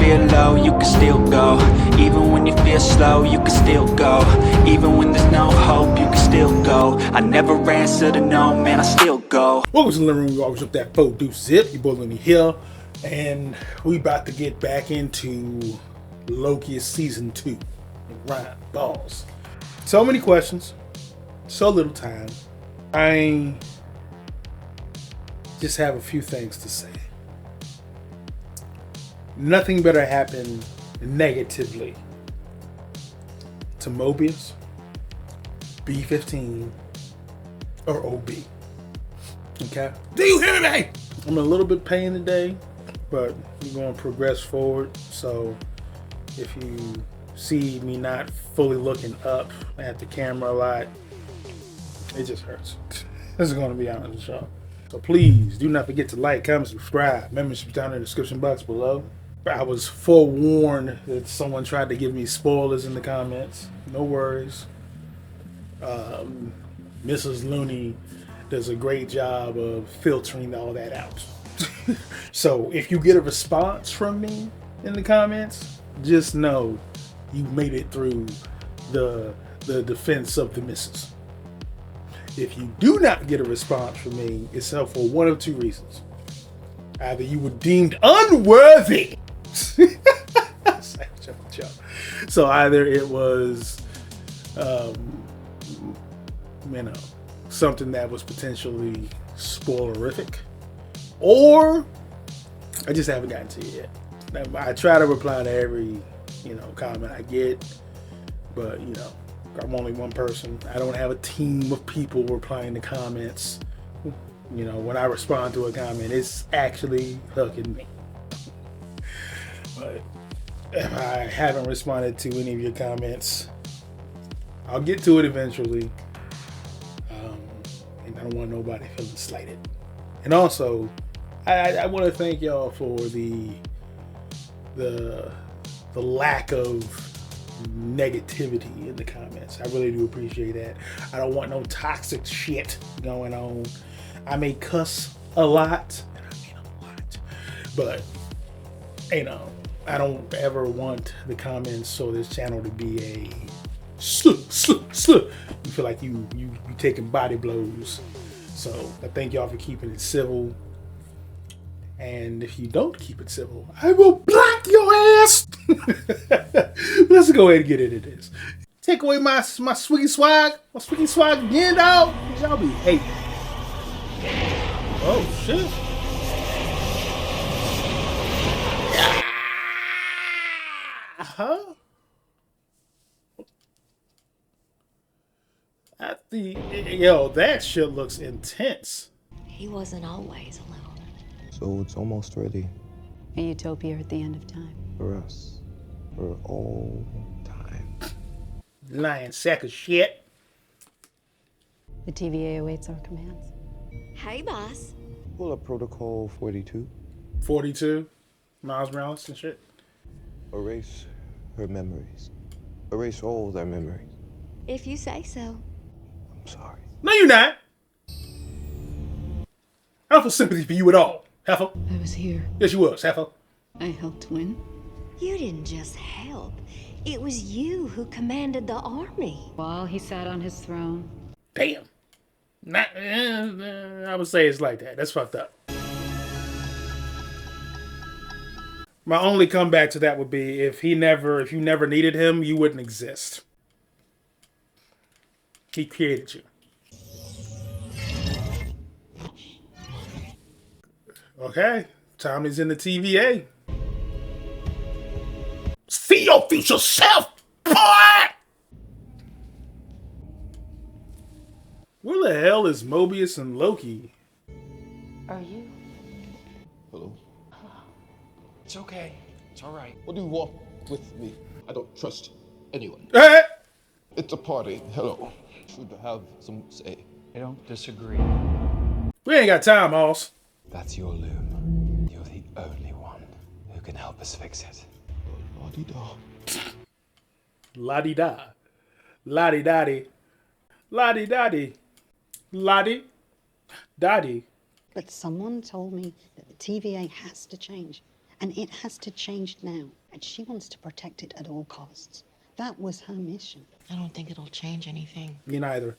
feel low, you can still go. Even when you feel slow, you can still go. Even when there's no hope, you can still go. I never answer to no, man, I still go. Welcome to the living room. We always up that faux deuce zip. Your boy Looney here, and we about to get back into Loki season 2. Right, balls. So many questions, so little time. I just have a few things to say. Nothing better happened negatively to Mobius, B-15, or OB. Okay? Do you hear me? I'm a little bit pain today, but we're going to progress forward. So if you see me not fully looking up at the camera a lot, it just hurts. This is going to be honest with y'all. So please do not forget to like, comment, subscribe. Membership down in the description box below. I was forewarned that someone tried to give me spoilers in the comments. No worries. Mrs. Looney does a great job of filtering all that out. So if you get a response from me in the comments, just know you made it through the defense of the missus. If you do not get a response from me, it's for one of two reasons. Either you were deemed unworthy. So either it was, something that was potentially spoilerific, or I just haven't gotten to it yet. I try to reply to every, comment I get, but I'm only one person. I don't have a team of people replying to comments. When I respond to a comment, it's actually hooking me. But if I haven't responded to any of your comments, I'll get to it eventually. And I don't want nobody feeling slighted. And also, I want to thank y'all for the lack of negativity in the comments. I really do appreciate that. I don't want no toxic shit going on. I may cuss a lot, and I mean a lot, but I don't ever want the comments or this channel to be a you feel like you taking body blows. So I thank y'all for keeping it civil. And if you don't keep it civil, I will block your ass. Let's go ahead and get into this. Take away my swiggy swag again, dog. Y'all be hating. Oh shit. Huh? That shit looks intense. He wasn't always alone. So it's almost ready. A utopia at the end of time. For us. For all time. Lying sack of shit. The TVA awaits our commands. Hey, boss. Pull up protocol 42. 42? Miles Morales and shit? Erase her memories. Erase all their memories. If you say so. I'm sorry. No, you're not. I don't feel sympathy for you at all, Heifer. I was here. Yes, you was, Heifer. I helped win. You didn't just help. It was you who commanded the army. While he sat on his throne. Damn. I would say it's like that. That's fucked up. My only comeback to that would be if you never needed him, you wouldn't exist. He created you. Okay, Tommy's in the TVA. See your future self, boy! Where the hell is Mobius and Loki? Are you? Hello? It's okay. It's all right. What do you want with me? I don't trust anyone. Hey! It's a party. Hello. Should have some say. I don't disagree. We ain't got time, Hoss. That's your loom. You're the only one who can help us fix it. La-di-da. La-di-da. La-di-da-di. La-di-da-di. La-di-da-di. But someone told me that the TVA has to change. And it has to change now. And she wants to protect it at all costs. That was her mission. I don't think it'll change anything. Me neither.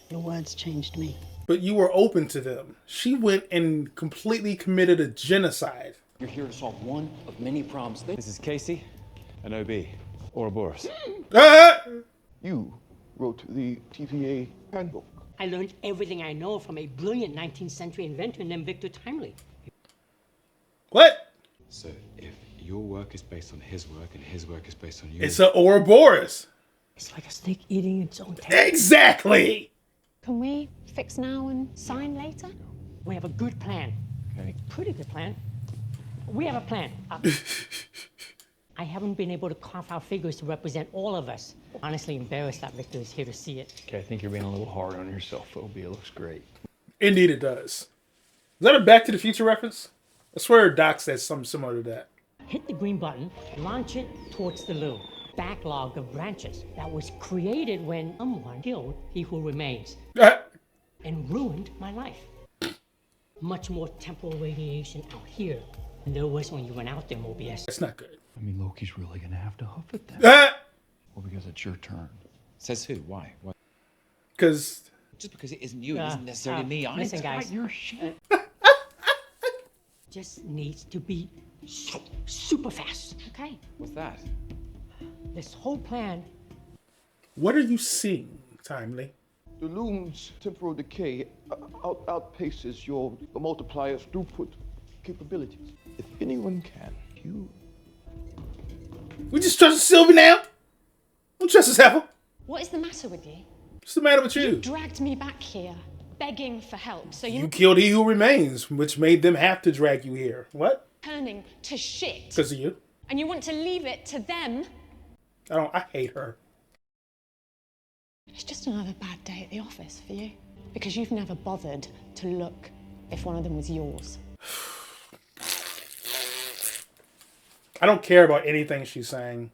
Your words changed me. But you were open to them. She went and completely committed a genocide. You're here to solve one of many problems. This is Casey, an OB, Ouroboros. You wrote the TVA handbook. I learned everything I know from a brilliant 19th century inventor named Victor Timely. What? So if your work is based on his work and his work is based on yours... It's an Ouroboros. It's like a snake eating its own tail. Exactly! Can we fix now and sign later? We have a good plan. Okay. Pretty good plan. We have a plan. I haven't been able to carve out figures to represent all of us. Honestly embarrassed that Victor is here to see it. Okay, I think you're being a little hard on yourself, Phoebe. It looks great. Indeed it does. Is that a Back to the Future reference? I swear Doc says something similar to that. Hit the green button, launch it towards the loom. Backlog of branches that was created when someone killed He Who Remains and ruined my life. Much more temporal radiation out here than there was when you went out there, Mobius. That's not good. I mean, Loki's really gonna have to hoof it then. Well, because it's your turn. Says who? Why? Because... Just because it isn't you, it isn't necessarily me. Listen, guys. Your shit. Just needs to be super fast. Okay. What's that? This whole plan. What are you seeing, Timely? The loom's temporal decay outpaces your multiplier's throughput capabilities. If anyone can, you... We just trust Sylvie now? Don't trust this heifer. What is the matter with you? What's the matter with you? You dragged me back here, begging for help, so You killed He Who Remains, which made them have to drag you here. What? turning to shit. Because of you? And you want to leave it to them? I hate her. It's just another bad day at the office for you. Because you've never bothered to look if one of them was yours. I don't care about anything she's saying.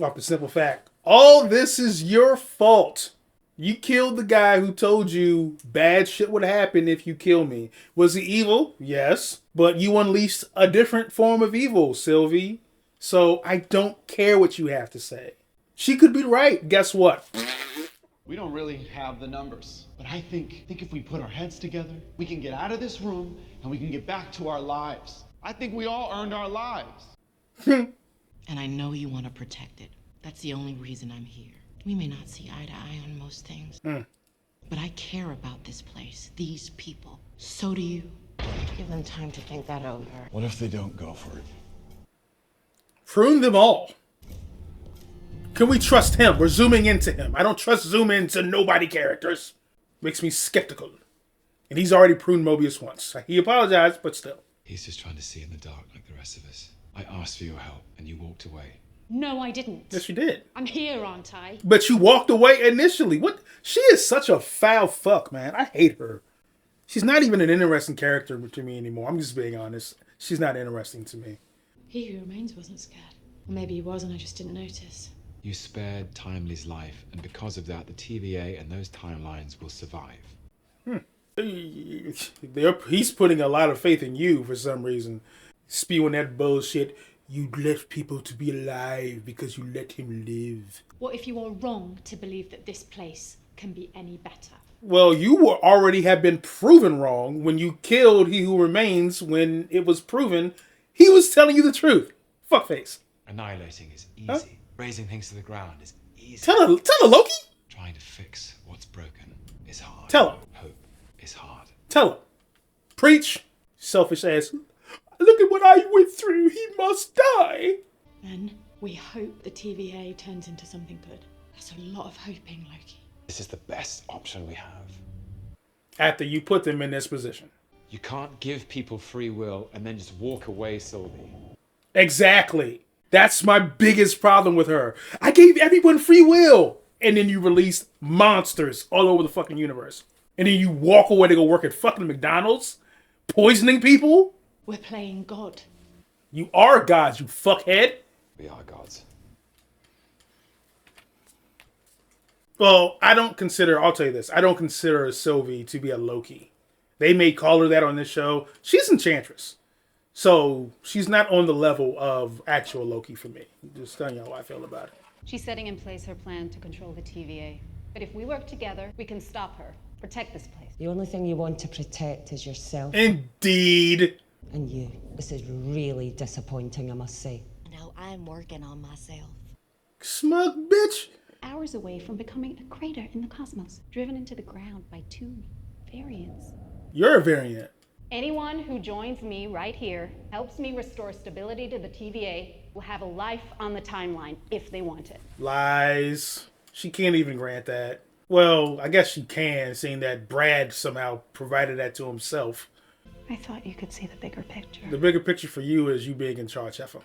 Off the simple fact, all this is your fault. You killed the guy who told you bad shit would happen if you kill me. Was he evil? Yes. But you unleashed a different form of evil, Sylvie. So I don't care what you have to say. She could be right. Guess what? We don't really have the numbers. But I think if we put our heads together, we can get out of this room and we can get back to our lives. I think we all earned our lives. And I know you want to protect it. That's the only reason I'm here. We may not see eye to eye on most things, but I care about this place, these people. So do you. Give them time to think that over. What if they don't go for it? Prune them all. Can we trust him? We're zooming into him. I don't trust zoom into nobody characters. Makes me skeptical. And he's already pruned Mobius once. He apologized, but still. He's just trying to see in the dark like the rest of us. I asked for your help, and you walked away. No, I didn't. Yes, you did. I'm here, aren't I? But you walked away initially. What? She is such a foul fuck, man. I hate her. She's not even an interesting character to me anymore. I'm just being honest. She's not interesting to me. He Who Remains wasn't scared. Or maybe he was and I just didn't notice. You spared Timely's life, and because of that, the TVA and those timelines will survive. He's putting a lot of faith in you for some reason. Spewing that bullshit. You left people to be alive because you let him live. What if you are wrong to believe that this place can be any better? Well, you were already have been proven wrong when you killed He Who Remains. When it was proven he was telling you the truth. Fuckface. Annihilating is easy. Huh? Raising things to the ground is easy. Tell her, Loki. Trying to fix what's broken is hard. Tell her. Hope is hard. Tell her. Preach. Selfish ass. Look at what I went through. He must die. Then we hope the TVA turns into something good. That's a lot of hoping, Loki. This is the best option we have. After you put them in this position. You can't give people free will and then just walk away, Sylvie. Exactly. That's my biggest problem with her. I gave everyone free will. And then you release monsters all over the fucking universe. And then you walk away to go work at fucking McDonald's? Poisoning people? We're playing God. You are gods, you fuckhead. We are gods. Well, I'll tell you this. I don't consider Sylvie to be a Loki. They may call her that on this show. She's Enchantress. So she's not on the level of actual Loki for me. Just telling y'all how I feel about it. She's setting in place her plan to control the TVA. But if we work together, we can stop her, protect this place. The only thing you want to protect is yourself. Indeed. And you. This is really disappointing, I must say. No, I'm working on myself. Smug bitch. Hours away from becoming a crater in the cosmos, driven into the ground by 2 variants. You're a variant. Anyone who joins me right here, helps me restore stability to the TVA, will have a life on the timeline if they want it. Lies. She can't even grant that. Well, I guess she can, seeing that Brad somehow provided that to himself. I thought you could see the bigger picture. The bigger picture for you is you being in charge, Heffa.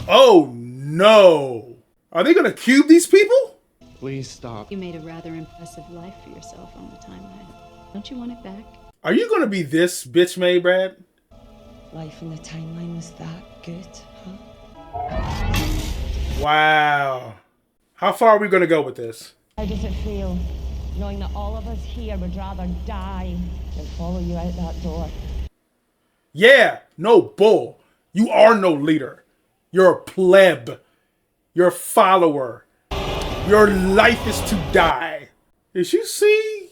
Oh no! Are they gonna cube these people? Please stop. You made a rather impressive life for yourself on the timeline. Don't you want it back? Are you gonna be this bitch made, Brad? Life in the timeline was that good, huh? Wow. How far are we gonna go with this? How does it feel, knowing that all of us here would rather die than follow you out that door? Yeah, no bull. You are no leader. You're a pleb. You're a follower. Your life is to die. Did you see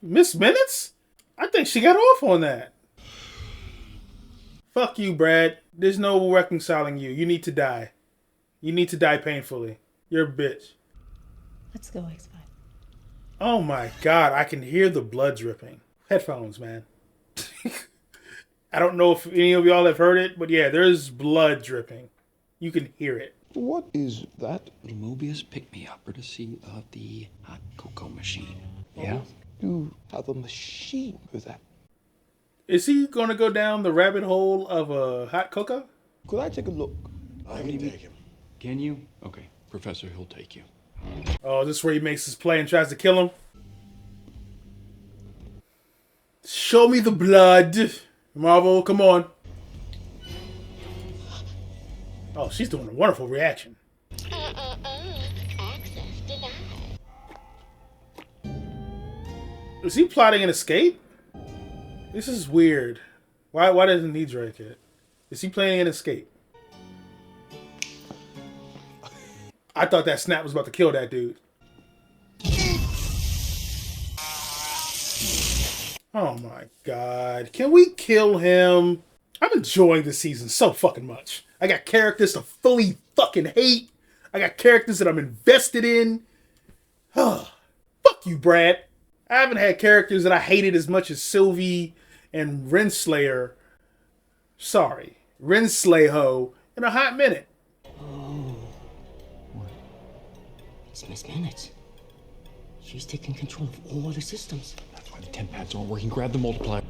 Miss Minutes? I think she got off on that. Fuck you, Brad. There's no reconciling you. You need to die. You need to die painfully. You're a bitch. Let's go, X5. Oh my god, I can hear the blood dripping. Headphones, man. I don't know if any of y'all have heard it, but yeah, there's blood dripping. You can hear it. What is that? Mobius picked me up courtesy of the hot cocoa machine. Yeah? You have a machine for that. Is he gonna go down the rabbit hole of a hot cocoa? Could I take a look? I can take him. Can you? Okay, Professor, he'll take you. Oh, this is where he makes his play and tries to kill him? Show me the blood. Marvel, come on. Oh, she's doing a wonderful reaction. Access denied. Is he plotting an escape? This is weird. Why doesn't he drink it? Is he planning an escape? I thought that snap was about to kill that dude. Oh my god. Can we kill him? I'm enjoying this season so fucking much. I got characters to fully fucking hate. I got characters that I'm invested in. Fuck you, Brad. I haven't had characters that I hated as much as Sylvie and Renslayer. Sorry, Renslayho in a hot minute. Oh. It's Miss Minutes. She's taking control of all the systems. That's why the temp pads aren't working. Grab the multiplier.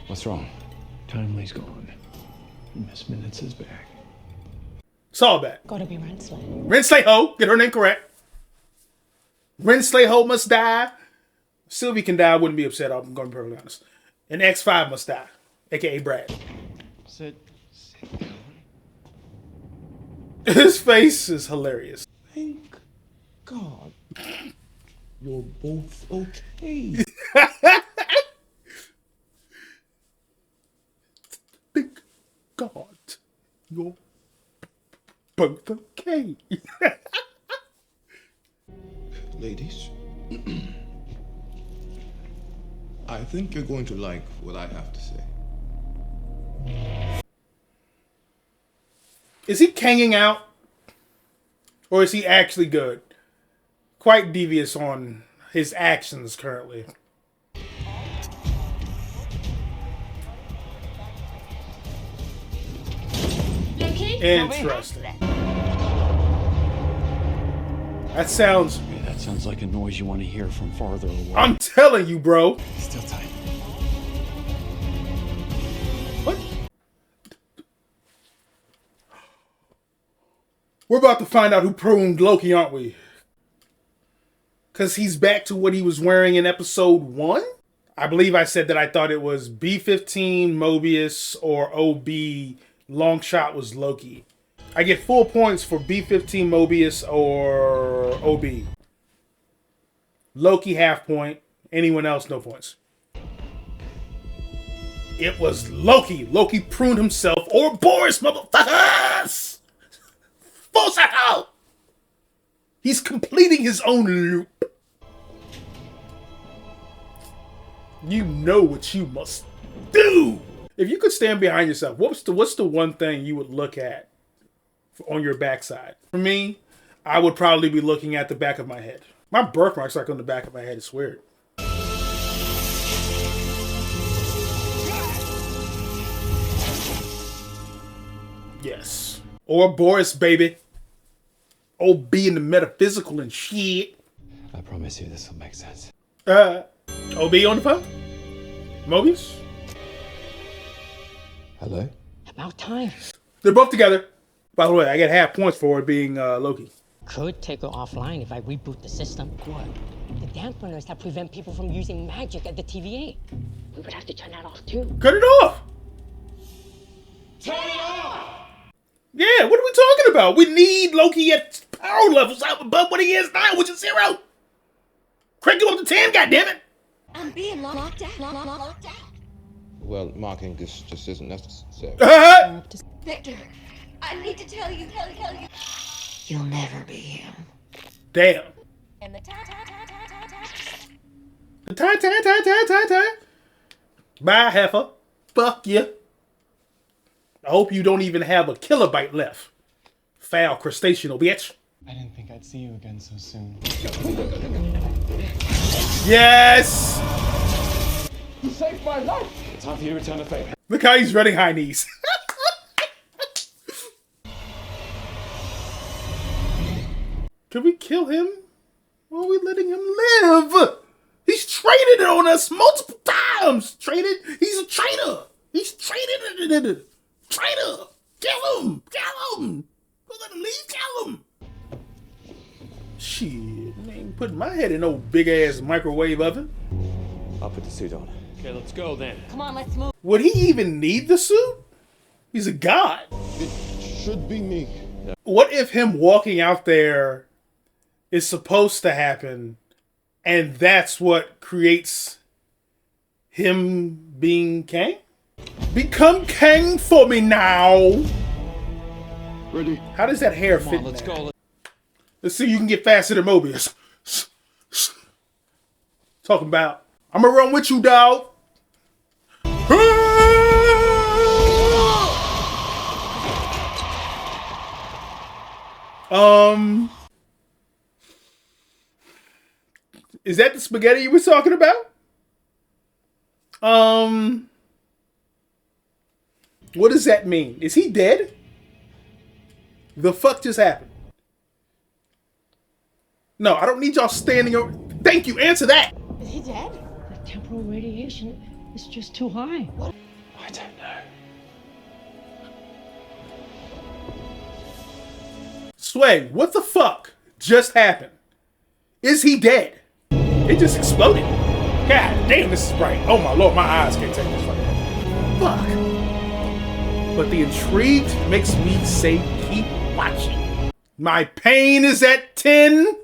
What's wrong? Timely's gone. Miss Minutes is back. It's all bad. Gotta be Renslayer. Renslayho, get her name correct. Renslayho must die. Sylvie can die, I wouldn't be upset, I'm going to be perfectly honest. And X5 must die, aka Brad. Sit down. His face is hilarious. Thank God. You're both okay. Thank God. You're both okay. Ladies, I think you're going to like what I have to say. Is he kanging out? Or is he actually good? Quite devious on his actions currently. Loki? Interesting. That sounds... Yeah, that sounds like a noise you want to hear from farther away. I'm telling you, bro. Still tight. What? We're about to find out who pruned Loki, aren't we? Because he's back to what he was wearing in episode 1? I believe I said that I thought it was B-15 Mobius or OB Longshot was Loki. I get full points for B-15 Mobius or OB. Loki half point. Anyone else, no points. It was Loki. Loki pruned himself, or Boris, motherfuckers! Full circle! He's completing his own loop. You know what you must do. If you could stand behind yourself, what's the one thing you would look at on your backside? For me, I would probably be looking at the back of my head. My birthmark's like on the back of my head. It's weird. Yes. Or Boris, baby. OB in the metaphysical and shit. I promise you this will make sense. OB on the phone? Mobius? Hello? About time. They're both together. By the way, I get half points for it being Loki. Could take her offline if I reboot the system. What? The dampeners that prevent people from using magic at the TVA. We would have to turn that off too. Cut it off! Turn it off! Yeah, what are we talking about? We need Loki at power levels out above what he is now, which is 0. Crank him up to 10, goddammit! I'm being locked out. Well, marking this just isn't necessary. Victor, I need to tell you. You'll never be him. Damn. And the The tie. Bye, heifer. Fuck you. I hope you don't even have a kilobyte left. Foul crustacean, bitch. I didn't think I'd see you again so soon. Yes! You saved my life! Time for you to return the favor. Look how he's running high knees. Can we kill him? Or are we letting him live? He's traded on us multiple times. He's a traitor. He's traded. Traitor. Kill him. Don't let him leave. Kill him. Shit, I ain't putting my head in no big ass microwave oven. I'll put the suit on. Okay, let's go then. Come on, let's move. Would he even need the suit? He's a god. It should be me. What if him walking out there is supposed to happen, and that's what creates him being Kang? Become Kang for me now. Ready? How does that hair fit? Let's go. Let's see if you can get faster than Mobius. Talking about, I'm gonna run with you, dog. Is that the spaghetti you were talking about? What does that mean? Is he dead? The fuck just happened? No, I don't need y'all standing over. Thank you, answer that. Is he dead? The temporal radiation is just too high. I don't know. Sway, what the fuck just happened? Is he dead? It just exploded. God damn, this is bright. Oh my lord, my eyes can't take this right now. Fuck. But the intrigue makes me say keep watching. My pain is at 10,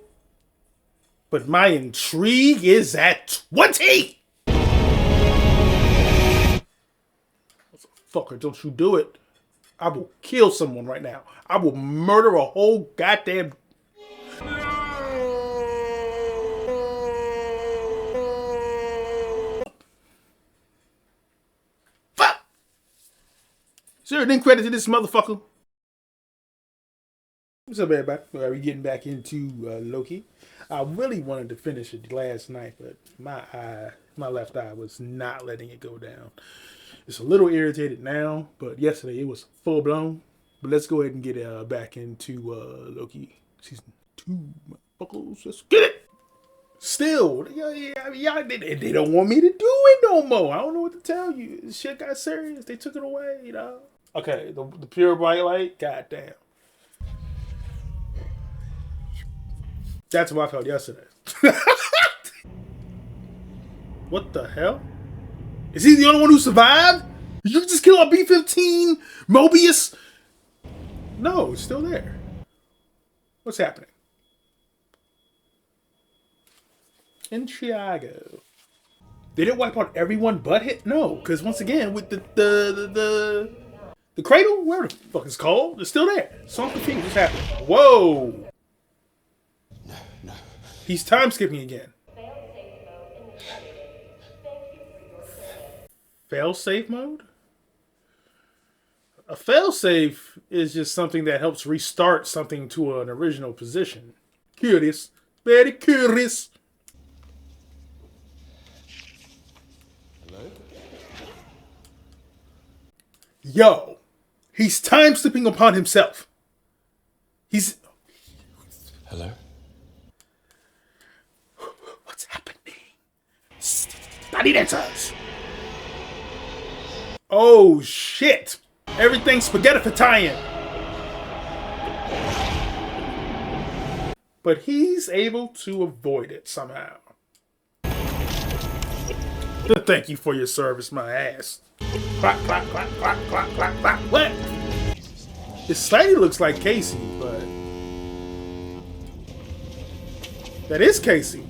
but my intrigue is at 20. Fucker, don't you do it. I will kill someone right now. I will murder a whole goddamn... Fuck! Sure, then credit to this motherfucker. What's up, everybody? Are we getting back into Loki? I really wanted to finish it last night, but my left eye was not letting it go down. It's a little irritated now, but yesterday it was full blown. But let's go ahead and get back into Loki season 2, motherfuckers. Let's get it. Still, they don't want me to do it no more. I don't know what to tell you. This shit got serious. They took it away, you know. Okay, the pure bright light. Goddamn. That's what I felt yesterday. What the hell? Is he the only one who survived? Did you just kill a B-15 Mobius? No, it's still there. What's happening? In Chicago. Did it wipe out everyone but hit? No, because once again, with the cradle, whatever the fuck it's called, it's still there. So I'm confused. What's happening? Whoa! No. He's time skipping again. Fail-safe mode? A fail-safe is just something that helps restart something to an original position. Curious. Very curious. Hello? Yo, he's time slipping upon himself. He's... Hello? What's happening? I need answers. Oh, shit. Everything's spaghetti-fatalian. But he's able to avoid it somehow. Thank you for your service, my ass. Clap, clap, clap, clap, clap, clap, clap. What? It slightly looks like Casey, but... That is Casey.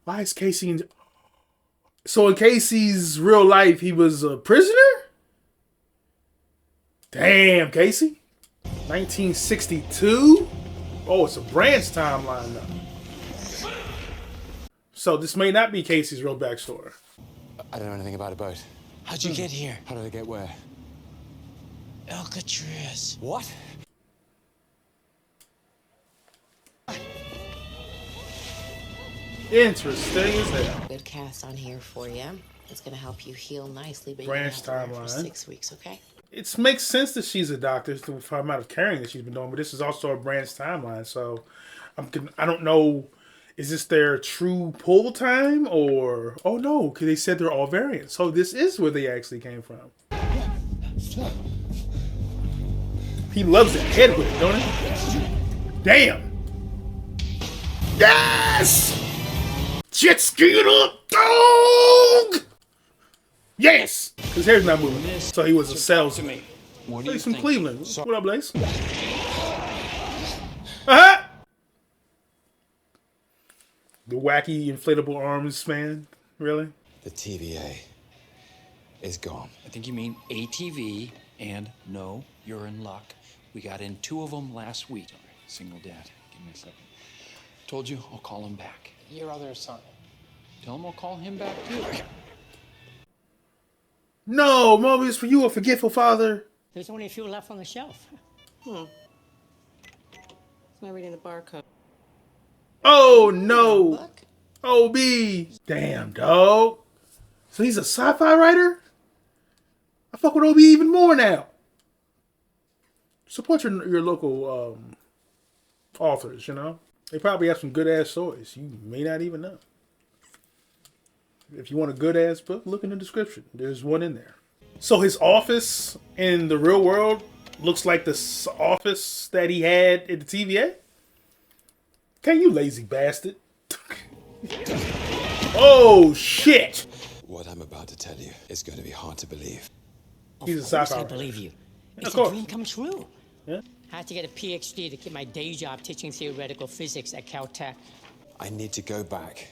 Why is Casey in... So in Casey's real life, he was a prisoner? Damn, Casey. 1962? Oh, it's a branch timeline now. So this may not be Casey's real backstory. I don't know anything about a boat. How'd you get here? How did I get where? Alcatraz. What? Interesting as hell. Good cast on here for you. It's gonna help you heal nicely, but Branch you're gonna have to wear it for timeline. 6 weeks, okay? It makes sense that she's a doctor for the amount of caring that she's been doing, but this is also a branch timeline, so I don't know. Is this their true pull time, or oh no, because they said they're all variants, so this is where they actually came from. He loves it. Head with it, don't he? Damn. Yes. Jet skiing up, dog. Yes! His hair's not moving. So he was a salesman. He's from Cleveland. What up, Blaze? Uh-huh! The wacky inflatable arms man? Really? The TVA is gone. I think you mean ATV, and no, you're in luck. We got in 2 of them last week. Sorry, single dad. Give me a second. Told you, I'll call him back. Your other son. Tell him I'll call him back too. No, Mobius, were you a forgetful father? There's only a few left on the shelf. It's not reading the barcode. Oh, no. OB. Damn, dog. So he's a sci-fi writer? I fuck with OB even more now. Support your local authors, you know? They probably have some good-ass stories. You may not even know. If you want a good-ass book, look in the description. There's one in there. So his office in the real world looks like the office that he had at the TVA? Can you lazy bastard? Oh, shit! What I'm about to tell you is going to be hard to believe. He's a Of course sci-fi I writer. believe you. Of It's a course. dream come true. Yeah. I had to get a PhD to keep my day job teaching theoretical physics at Caltech. I need to go back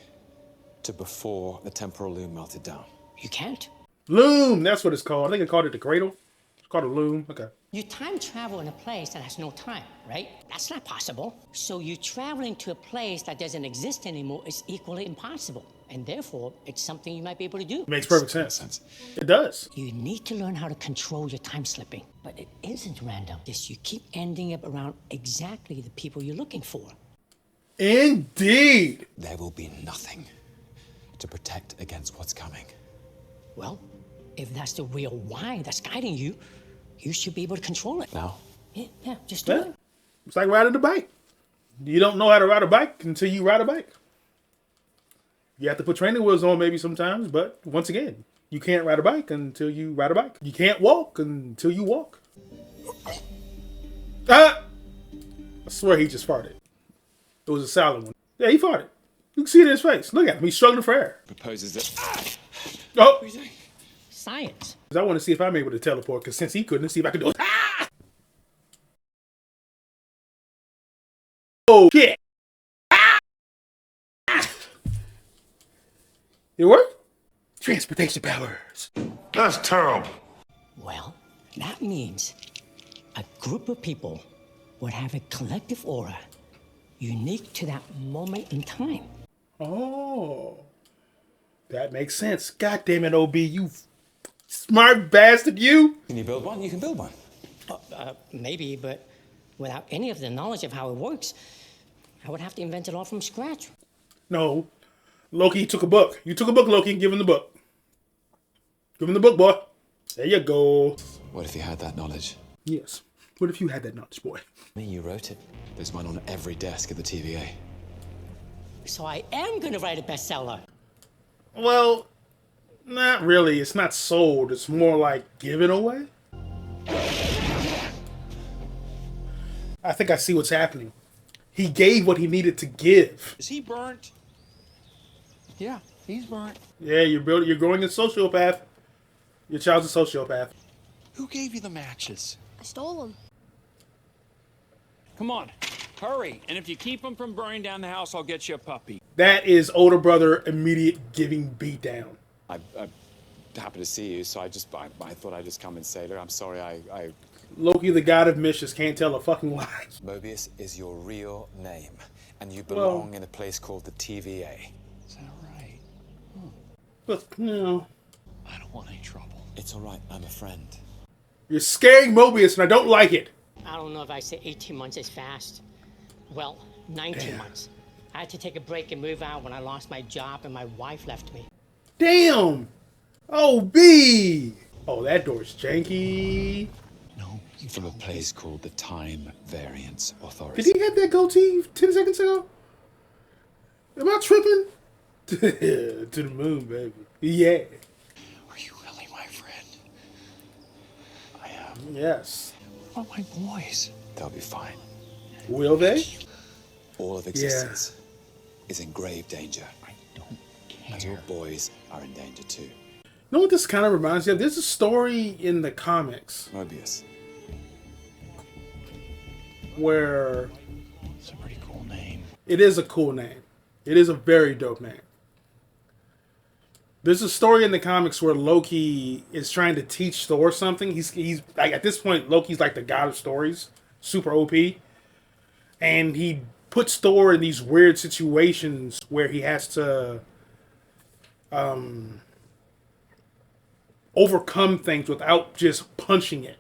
to before the temporal loom melted down. You can't. Loom, that's what it's called. I think I called it the cradle. It's called a loom. Okay. You time travel in a place that has no time, right? That's not possible. So you traveling to a place that doesn't exist anymore is equally impossible. And therefore, it's something you might be able to do. Makes perfect sense. It does. You need to learn how to control your time slipping. But it isn't random. Yes, you keep ending up around exactly the people you're looking for. Indeed. There will be nothing to protect against what's coming. Well, if that's the real why that's guiding you, you should be able to control it. Now? Yeah, just do it. It's like riding a bike. You don't know how to ride a bike until you ride a bike. You have to put training wheels on maybe sometimes, but once again, you can't ride a bike until you ride a bike. You can't walk until you walk. Ah! I swear he just farted. It was a solid one. Yeah, he farted. You can see it in his face. Look at him. He's struggling for air. Proposes that. Oh! Science. I want to see if I'm able to teleport, because since he couldn't, see if I can do it. Ah! Oh, shit! Ah! It worked? Transportation powers. That's terrible. Well, that means a group of people would have a collective aura unique to that moment in time. Oh. That makes sense. God damn it, OB, you smart bastard, you. Can you build one? You can build one. Maybe, but without any of the knowledge of how it works, I would have to invent it all from scratch. No. Loki took a book. You took a book, Loki. Give him the book. Give him the book, boy. There you go. What if you had that knowledge? Yes. What if you had that knowledge, boy? I mean, you wrote it. There's one on every desk at the TVA. So I am going to write a bestseller. Well, not really. It's not sold. It's more like given away. I think I see what's happening. He gave what he needed to give. Is he burnt? Yeah, he's burnt. Yeah, you're growing a sociopath. Your child's a sociopath. Who gave you the matches? I stole them. Come on, hurry. And if you keep them from burning down the house, I'll get you a puppy. That is older brother immediate giving beat down. I'm happy to see you, so I thought I'd just come and say, look, I'm sorry, I... Loki, the god of mischief, can't tell a fucking lie. Mobius is your real name, and you belong in a place called the TVA. Is that right? But, no. I don't want any trouble. It's all right, I'm a friend. You're scaring Mobius, and I don't like it. I don't know if I say 18 months is fast. Well, 19 months. I had to take a break and move out when I lost my job and my wife left me. Damn! Oh, B! Oh, that door's janky. No, from a place called the Time Variance Authority. Did he have that goatee 10 seconds ago? Am I tripping? To the moon, baby. Yeah. Are you really my friend? I am. Yes. What about my boys? They'll be fine. Will they? All of existence is in grave danger. I don't care. And your boys are in danger too. You know what this kind of reminds me of? There's a story in the comics Mobius. where... It's a pretty cool name. It is a cool name. It is a very dope name. There's a story in the comics where Loki is trying to teach Thor something. He's like, at this point, Loki's like the god of stories, super OP, and he puts Thor in these weird situations where he has to overcome things without just punching it.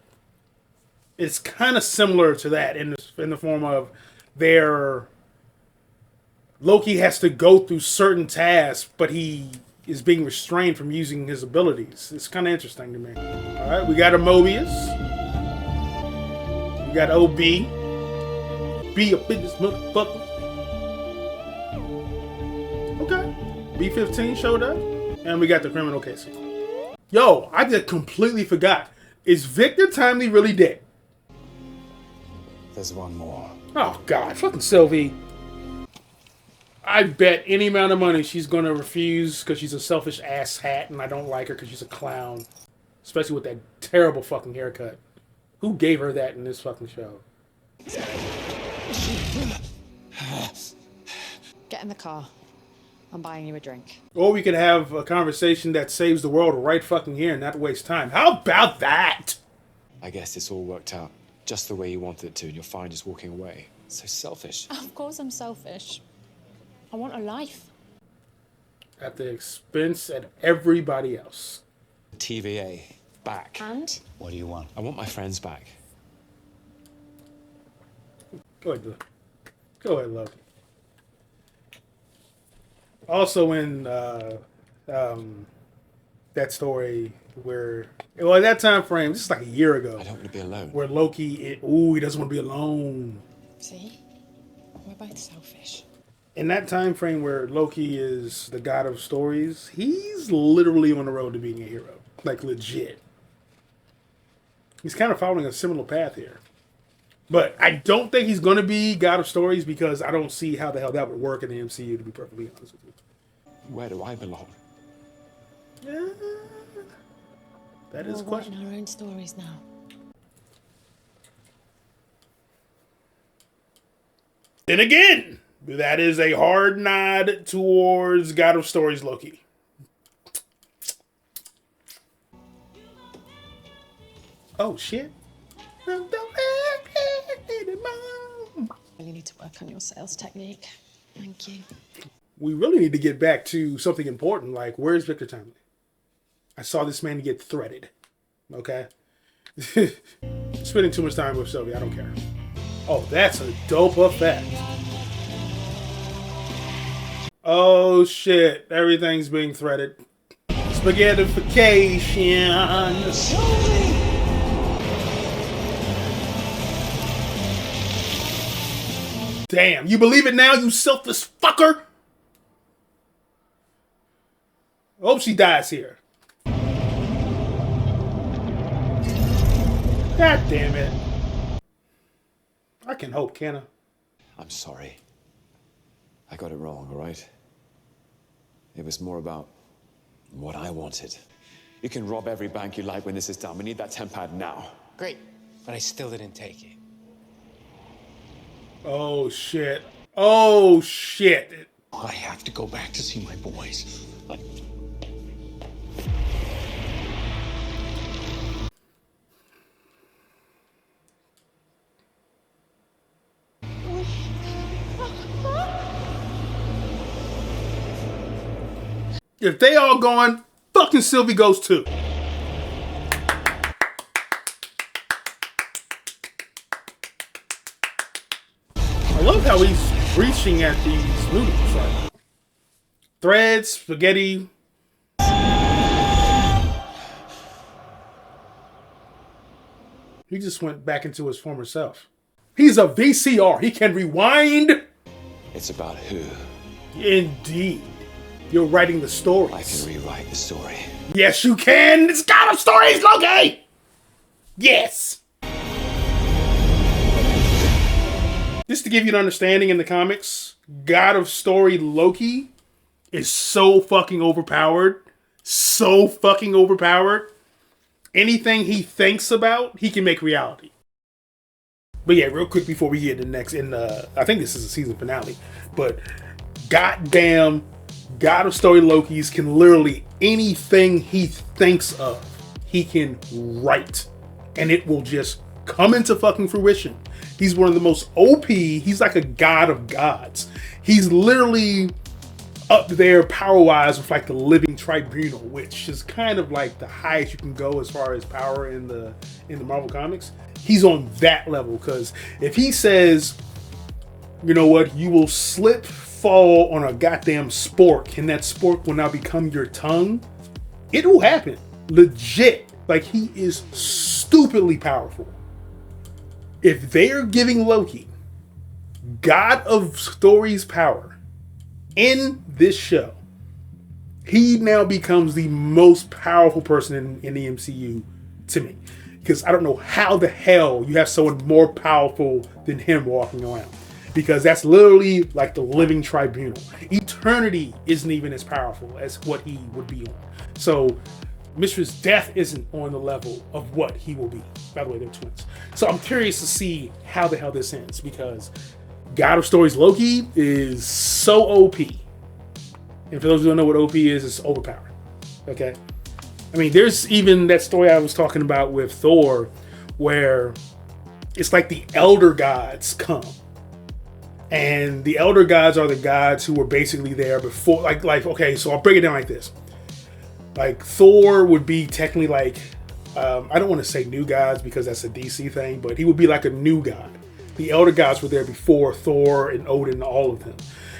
It's kind of similar to that in the form of Loki has to go through certain tasks, but he is being restrained from using his abilities. It's kind of interesting to me. All right, we got a Mobius. We got OB. Be a business motherfucker. Okay. B-15 showed up. And we got the criminal case. Yo, I just completely forgot. Is Victor Timely really dead? There's one more. Oh, God. Fucking Sylvie. I bet any amount of money she's going to refuse because she's a selfish ass hat and I don't like her because she's a clown. Especially with that terrible fucking haircut. Who gave her that in this fucking show? Get in the car. I'm buying you a drink. Or we could have a conversation that saves the world right fucking here and not waste time. How about that? I guess it's all worked out just the way you wanted it to, and you're fine just walking away. So selfish. Of course I'm selfish. I want a life. At the expense of everybody else. TVA, back. And? What do you want? I want my friends back. Go ahead, Loki. Go ahead, Loki. Also in that story where, well, at that time frame, this is like a year ago. I don't want to be alone. Where Loki, he doesn't want to be alone. See? We're both selfish. In that time frame where Loki is the god of stories, he's literally on the road to being a hero. Like, legit. He's kind of following a similar path here. But I don't think he's going to be god of stories because I don't see how the hell that would work in the MCU, to be perfectly honest with you. Where do I belong? Yeah. That is a question. We're writing our own stories now. Then again, that is a hard nod towards God of Stories Loki. Oh, shit. You really need to work on your sales technique. Thank you. We really need to get back to something important, like where's Victor Timely? I saw this man get threaded. Okay? Spending too much time with Sylvie, I don't care. Oh, that's a dope effect. Oh shit, everything's being threaded. Spaghettification. Damn, you believe it now, you selfless fucker? Hope she dies here. God damn it. I can hope, can I? I'm sorry. I got it wrong, all right? It was more about what I wanted. You can rob every bank you like when this is done. We need that tempad now. Great, but I still didn't take it. Oh shit. Oh shit. I have to go back to see my boys. If they all going, fucking Sylvie goes too. I love how he's reaching at these noodles. Like threads, spaghetti. He just went back into his former self. He's a VCR. He can rewind. It's about who. Indeed. You're writing the stories. I can rewrite the story. Yes, you can. It's God of Stories, Loki. Yes. Just to give you an understanding in the comics, God of Story Loki is so fucking overpowered. So fucking overpowered. Anything he thinks about, he can make reality. But yeah, real quick before we get to the next, I think this is a season finale, but goddamn, God of Story Lokis can literally anything he thinks of, he can write, and it will just come into fucking fruition. He's one of the most OP. He's like a god of gods. He's literally up there power-wise with like the Living Tribunal, which is kind of like the highest you can go as far as power in the Marvel comics. He's on that level, because if he says, you know what, you will slip, fall on a goddamn spork, and that spork will now become your tongue, it will happen. Legit. Like, he is stupidly powerful. If they're giving Loki God of Stories power in this show, he now becomes the most powerful person in the MCU to me. Because I don't know how the hell you have someone more powerful than him walking around. Because that's literally like the Living Tribunal. Eternity isn't even as powerful as what he would be on. So Mistress Death isn't on the level of what he will be. By the way, they're twins. So I'm curious to see how the hell this ends, because God of Stories Loki is so OP. And for those who don't know what OP is, it's overpowered. Okay? I mean, there's even that story I was talking about with Thor, where it's like the Elder Gods come. And the Elder Gods are the gods who were basically there before, like, okay, so I'll break it down like this. Like, Thor would be technically like, I don't want to say new gods because that's a DC thing, but he would be like a new god. The Elder Gods were there before Thor and Odin and all of them.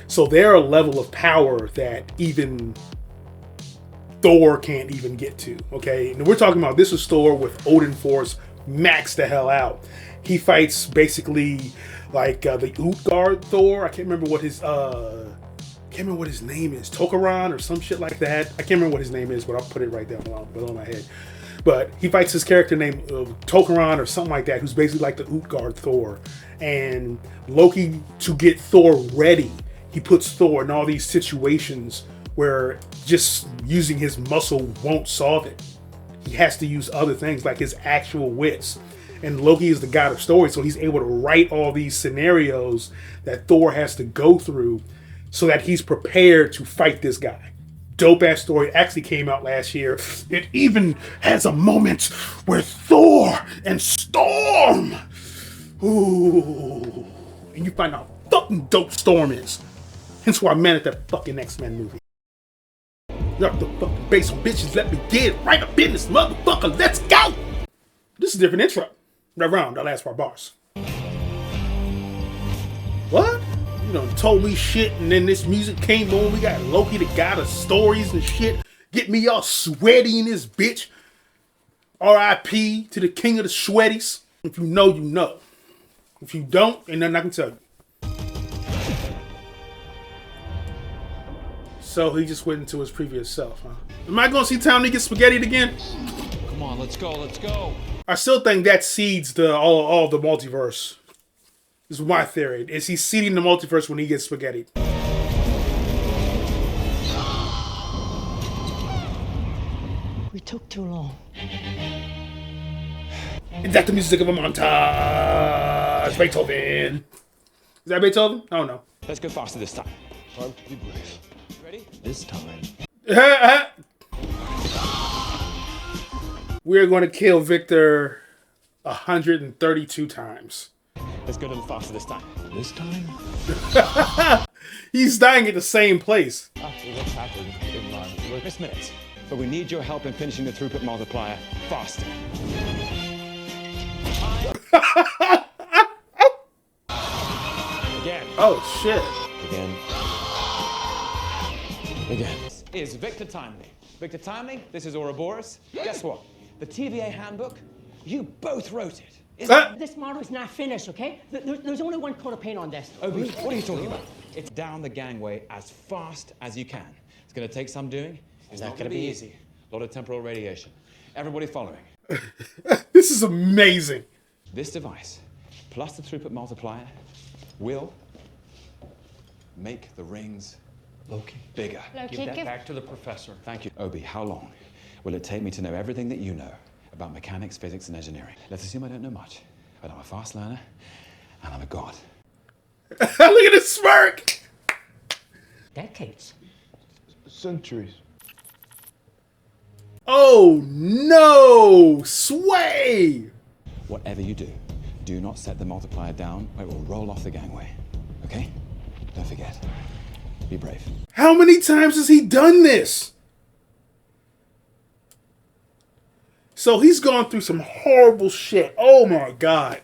So they're a level of power that even Thor can't even get to, okay? And we're talking about, this is Thor with Odin Force maxed the hell out. He fights basically like the Utgard Thor. I can't remember what his name is. Tokaran or some shit like that. I can't remember what his name is, but I'll put it right down below my head. But he fights this character named Tokaran or something like that, who's basically like the Utgard Thor. And Loki, to get Thor ready, he puts Thor in all these situations where just using his muscle won't solve it. He has to use other things like his actual wits. And Loki is the God of Stories, so he's able to write all these scenarios that Thor has to go through so that he's prepared to fight this guy. dope ass story. It actually came out last year. It even has a moment where Thor and Storm. Ooh. And you find out how fucking dope Storm is. Hence why I'm mad at that fucking X-Men movie. Drop the fucking bass on bitches, let me get it right up in this motherfucker, let's go! This is a different intro. Right around the last 4 bars. What? You done told me shit and then this music came on. We got Loki, the god of stories and shit. Get me all sweaty in this bitch. R.I.P. to the king of the sweaties. If you know, you know. If you don't, ain't nothing I can tell you. So he just went into his previous self, huh? Am I gonna see Tony get spaghettied again? Come on, let's go, let's go. I still think that seeds the all of the multiverse. This is my theory. Is he seeding the multiverse when he gets spaghettied? We took too long. Is that the music of a montage? Beethoven. Is that Beethoven? I don't know. Let's go faster this time. Time to be brave. Ready? This time. We're going to kill Victor 132 times. Let's go a little faster this time. This time? He's dying at the same place. After what's happened in my work minutes. But we need your help in finishing the throughput multiplier faster. Again. Oh, shit. Again. This is Victor Timely. Victor Timely, this is Ouroboros. Guess what? The TVA handbook, you both wrote it. This model is not finished, okay? There's only one coat of paint on this. Obi, what are you talking about? It's down the gangway as fast as you can. It's going to take some doing. It's not going to be easy. A lot of temporal radiation. Everybody following. This is amazing. This device, plus the throughput multiplier, will make the rings Loki. bigger. Loki, Give that back to the professor. Thank you. Obi, how long will it take me to know everything that you know about mechanics, physics, and engineering? Let's assume I don't know much, but I'm a fast learner, and I'm a god. Look at this smirk! Decades. Centuries. Oh, no! Sway! Whatever you do, do not set the multiplier down or it will roll off the gangway. Okay? Don't forget. Be brave. How many times has he done this? So he's gone through some horrible shit. Oh my god.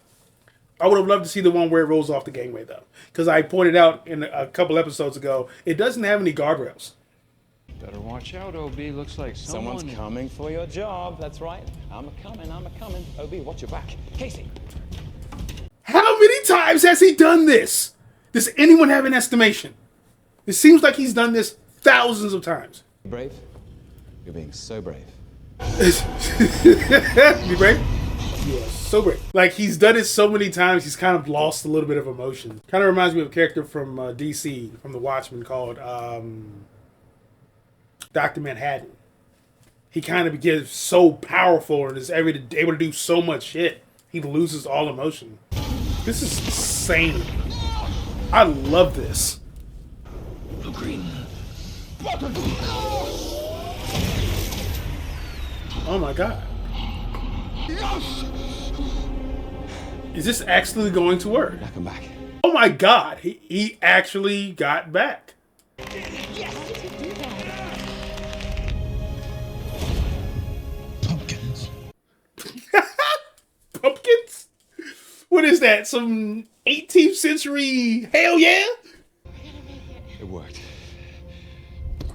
I would have loved to see the one where it rolls off the gangway though. Because I pointed out in a couple episodes ago, it doesn't have any guardrails. Better watch out, OB. Looks like Someone's coming for your job. That's right. I'm a-coming. OB, watch your back. Casey. How many times has he done this? Does anyone have an estimation? It seems like he's done this thousands of times. Brave? You're being so brave. Be brave? Yeah, so brave. Like, he's done it so many times, he's kind of lost a little bit of emotion. Kind of reminds me of a character from DC, from The Watchmen, called Dr. Manhattan. He kind of gets so powerful and is able to do so much shit, he loses all emotion. This is insane. I love this. The green. Oh my god. Yes! Is this actually going to work? Come back. Oh my god, he actually got back. Pumpkins. Pumpkins? What is that? Some 18th century hell yeah? It worked.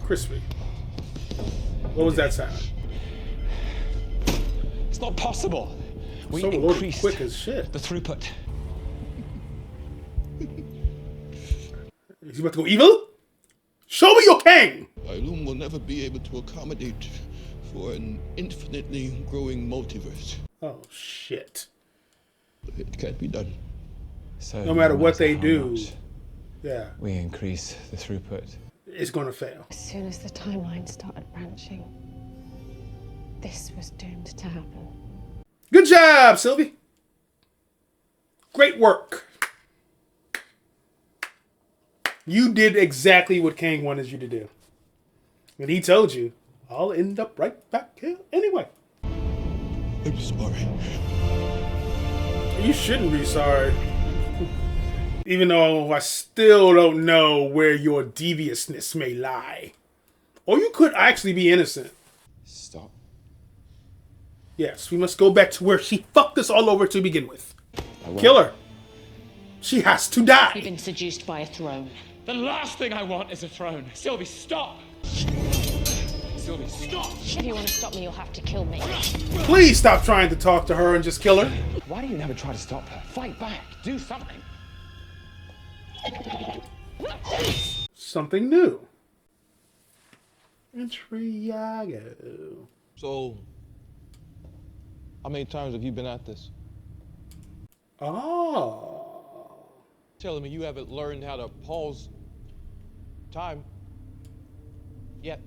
Crispy. What was that sound? It's not possible. We So increased quick as shit. the throughput. Is he about to go evil? Show me your king! Ilum will never be able to accommodate for an infinitely growing multiverse. Oh shit. It can't be done. So No matter what they how do, much yeah, we increase the throughput. it's gonna fail. As soon as the timeline started branching, this was doomed to happen. Good job, Sylvie. Great work. You did exactly what Kang wanted you to do. And he told you, I'll end up right back here anyway. I'm sorry. You shouldn't be sorry. Even though I still don't know where your deviousness may lie. Or you could actually be innocent. Stop. Yes, we must go back to where she fucked us all over to begin with. Kill her. She has to die. You've been seduced by a throne. The last thing I want is a throne. Sylvie, stop! Sylvie, stop! If you want to stop me, you'll have to kill me. Please stop trying to talk to her and just kill her. Why do you never try to stop her? Fight back. Do something. Something new. Intriago. So, how many times have you been at this? Oh. Telling me you haven't learned how to pause time yet.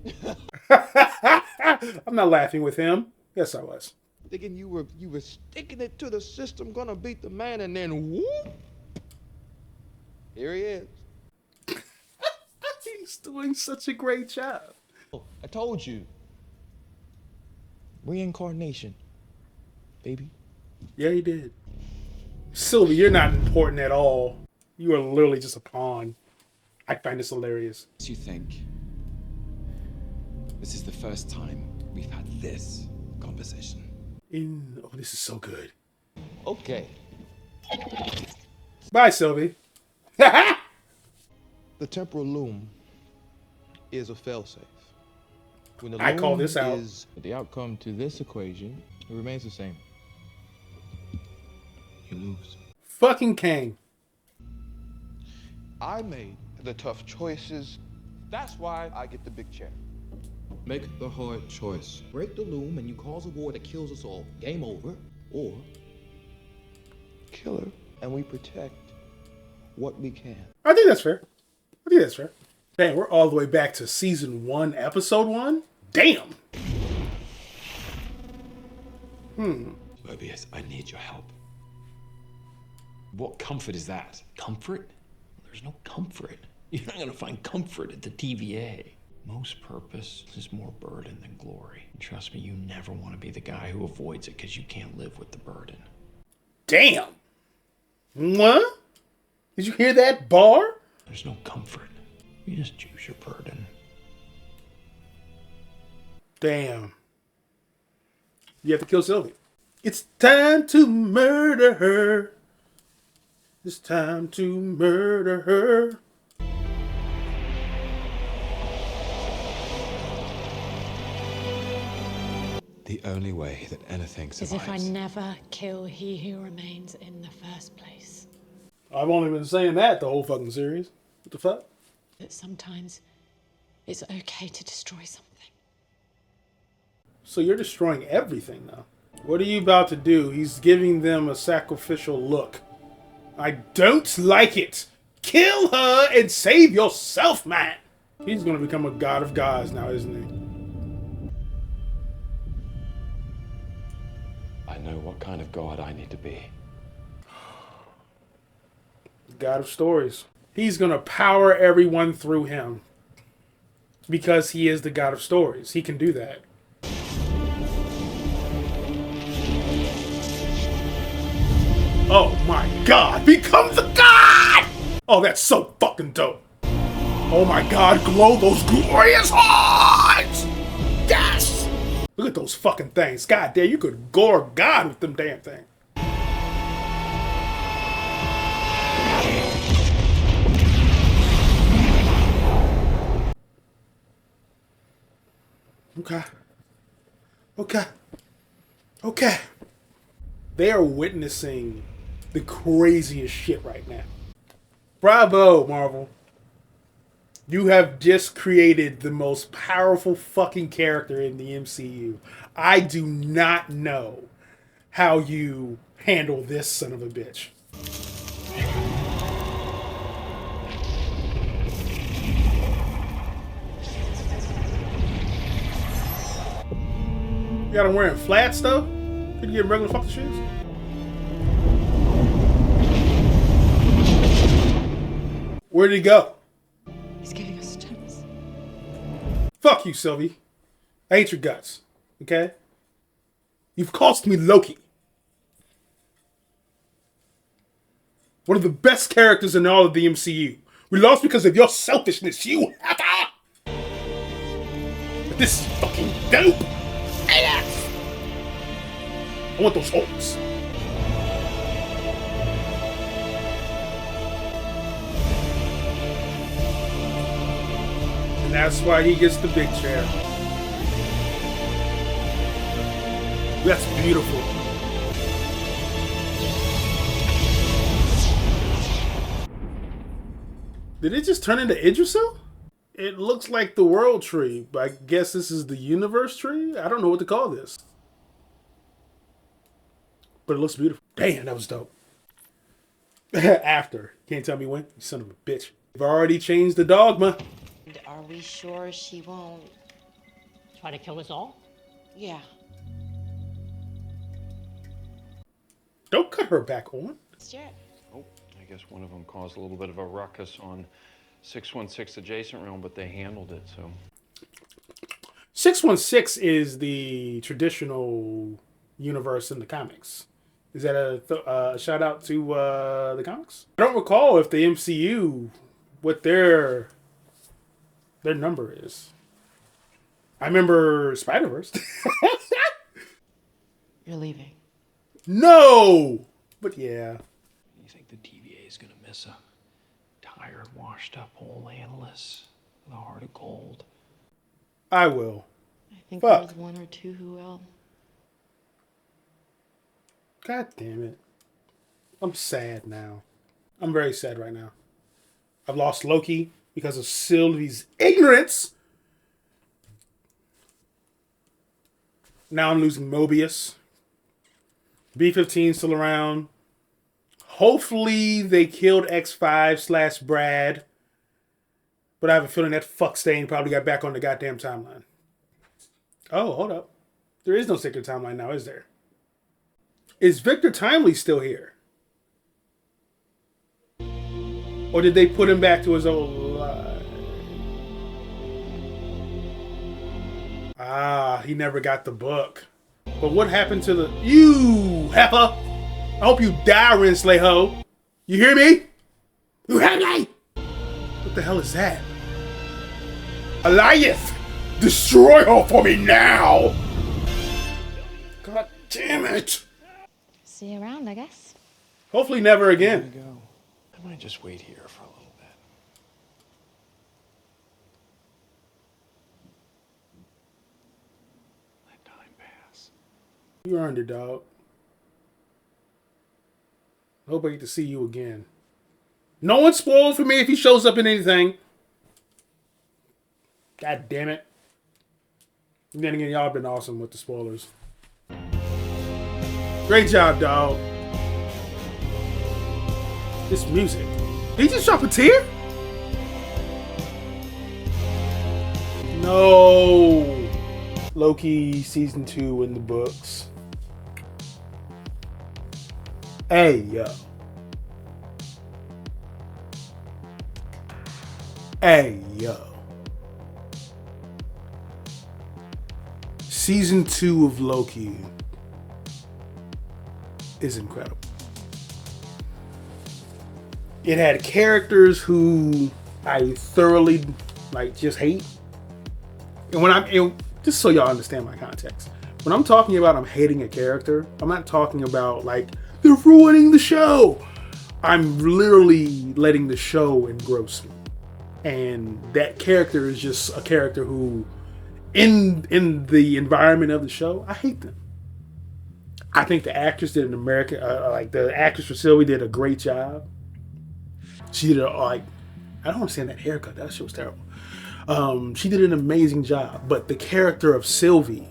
I'm not laughing with him. Yes, I was. Thinking you were sticking it to the system, gonna beat the man, and then whoop, here he is. He's doing such a great job. I told you. Reincarnation, baby. Yeah, he did. Sylvie, you're not important at all. You are literally just a pawn. I find this hilarious. You think this is the first time we've had this conversation? Oh, this is so good. Okay. Bye, Sylvie. The temporal loom is a failsafe. When the I call loom this out. is the outcome to this equation, it remains the same. You lose. Fucking Kang. I made the tough choices. That's why I get the big chair. Make the hard choice. Break the loom and you cause a war that kills us all. Game over. Or kill her and we protect what we can. I think that's fair. Man, we're all the way back to season 1, episode 1? Damn! Mobius, I need your help. What comfort is that? Comfort? There's no comfort. You're not gonna find comfort at the TVA. Most purpose is more burden than glory. And trust me, you never want to be the guy who avoids it because you can't live with the burden. Damn! What? Did you hear that bar? There's no comfort. You just choose your burden. Damn. You have to kill Sylvie. It's time to murder her. It's time to murder her. The only way that anything As survives. if I never kill he who remains in the first place. I've only been saying that the whole fucking series. What the fuck? That sometimes it's okay to destroy something. So you're destroying everything now. What are you about to do? He's giving them a sacrificial look. I don't like it. Kill her and save yourself, man. He's going to become a god of gods now, isn't he? I know what kind of god I need to be. God of stories. He's going to power everyone through him. Because he is the god of stories. He can do that. Oh my god, become the god! Oh, that's so fucking dope. Oh my god, glow those glorious hearts! Yes! Look at those fucking things. God damn, you could gore God with them damn things. Okay. They are witnessing the craziest shit right now. Bravo, Marvel. You have just created the most powerful fucking character in the MCU. I do not know how you handle this son of a bitch. You got him wearing flats though? Could you get him regular fucking shoes? Where'd he go? He's giving us a chance. Fuck you, Sylvie. I hate your guts. Okay? You've cost me Loki. One of the best characters in all of the MCU. We lost because of your selfishness, you hacker! But this is fucking dope! AF! I want those holes. And that's why he gets the big chair. That's beautiful. Did it just turn into Idrisil? It looks like the world tree, but I guess this is the universe tree? I don't know what to call this. But it looks beautiful. Damn, that was dope. After. Can't tell me when. You son of a bitch. You've already changed the dogma. Are we sure she won't try to kill us all? Yeah. Don't cut her back on. Oh, I guess one of them caused a little bit of a ruckus on 616 adjacent realm, but they handled it, so. 616 is the traditional universe in the comics. Is that a shout out to the comics? I don't recall if the MCU, what their number is. I remember Spider-Verse. You're leaving. No! But yeah. You think the TVA is going to miss a tired, washed-up old analyst with a heart of gold? I will. I think Fuck. there's one or two who will. God damn it. I'm sad now. I'm very sad right now. I've lost Loki because of Sylvie's ignorance. Now I'm losing Mobius. B-15 still around. Hopefully they killed X5/Brad. But I have a feeling that fuck stain probably got back on the goddamn timeline. Oh, hold up. There is no secret timeline now, is there? Is Victor Timely still here? Or did they put him back to his old life? Ah, he never got the book. But what happened to the... You, heifer! I hope you die, Renslayer. You hear me? You hear me? What the hell is that? Elias! Destroy her for me now! God damn it! See you around, I guess. Hopefully never again. I might just wait here for a little bit. Let time pass. You earned it, dog. I hope I get to see you again. No one spoiled for me if he shows up in anything. God damn it. And then again, y'all been awesome with the spoilers. Great job, dog. This music. Did he just drop a tear? No. Loki season 2 in the books. Hey, yo. Hey, yo. Season 2 of Loki is incredible. It had characters who I thoroughly just hate. And when just so y'all understand my context, when I'm talking about I'm hating a character, I'm not talking about they're ruining the show. I'm literally letting the show engross me. And that character is just a character who, in the environment of the show, I hate them. I think the actress did the actress for Sylvie did a great job. She did I don't understand that haircut. That shit was terrible. She did an amazing job. But the character of Sylvie,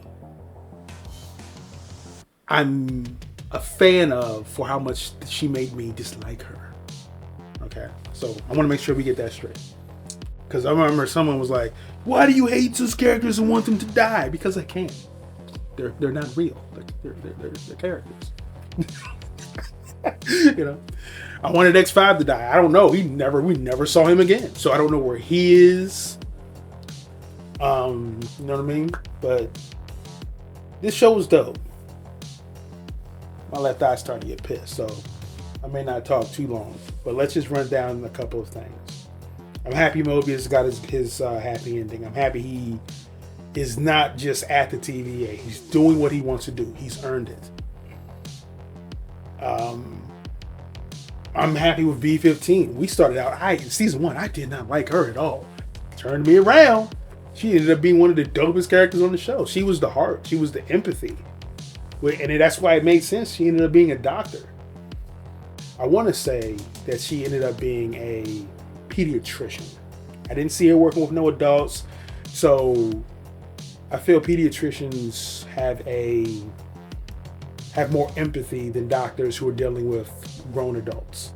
I'm a fan of for how much she made me dislike her. Okay, so I want to make sure we get that straight. Because I remember someone was like, "Why do you hate those characters and want them to die?" Because I can't. They're not real. They're characters. You know, I wanted X5 to die. I don't know. We never saw him again. So I don't know where he is. You know what I mean? But this show was dope. My left eye's starting to get pissed, so I may not talk too long. But let's just run down a couple of things. I'm happy Mobius got his happy ending. I'm happy he is not just at the TVA. He's doing what he wants to do. He's earned it. I'm happy with B-15. We started out, season 1, I did not like her at all. Turned me around. She ended up being one of the dopest characters on the show. She was the heart. She was the empathy. And that's why it made sense. She ended up being a doctor. I want to say that she ended up being a pediatrician. I didn't see her working with no adults. So I feel pediatricians have more empathy than doctors who are dealing with grown adults.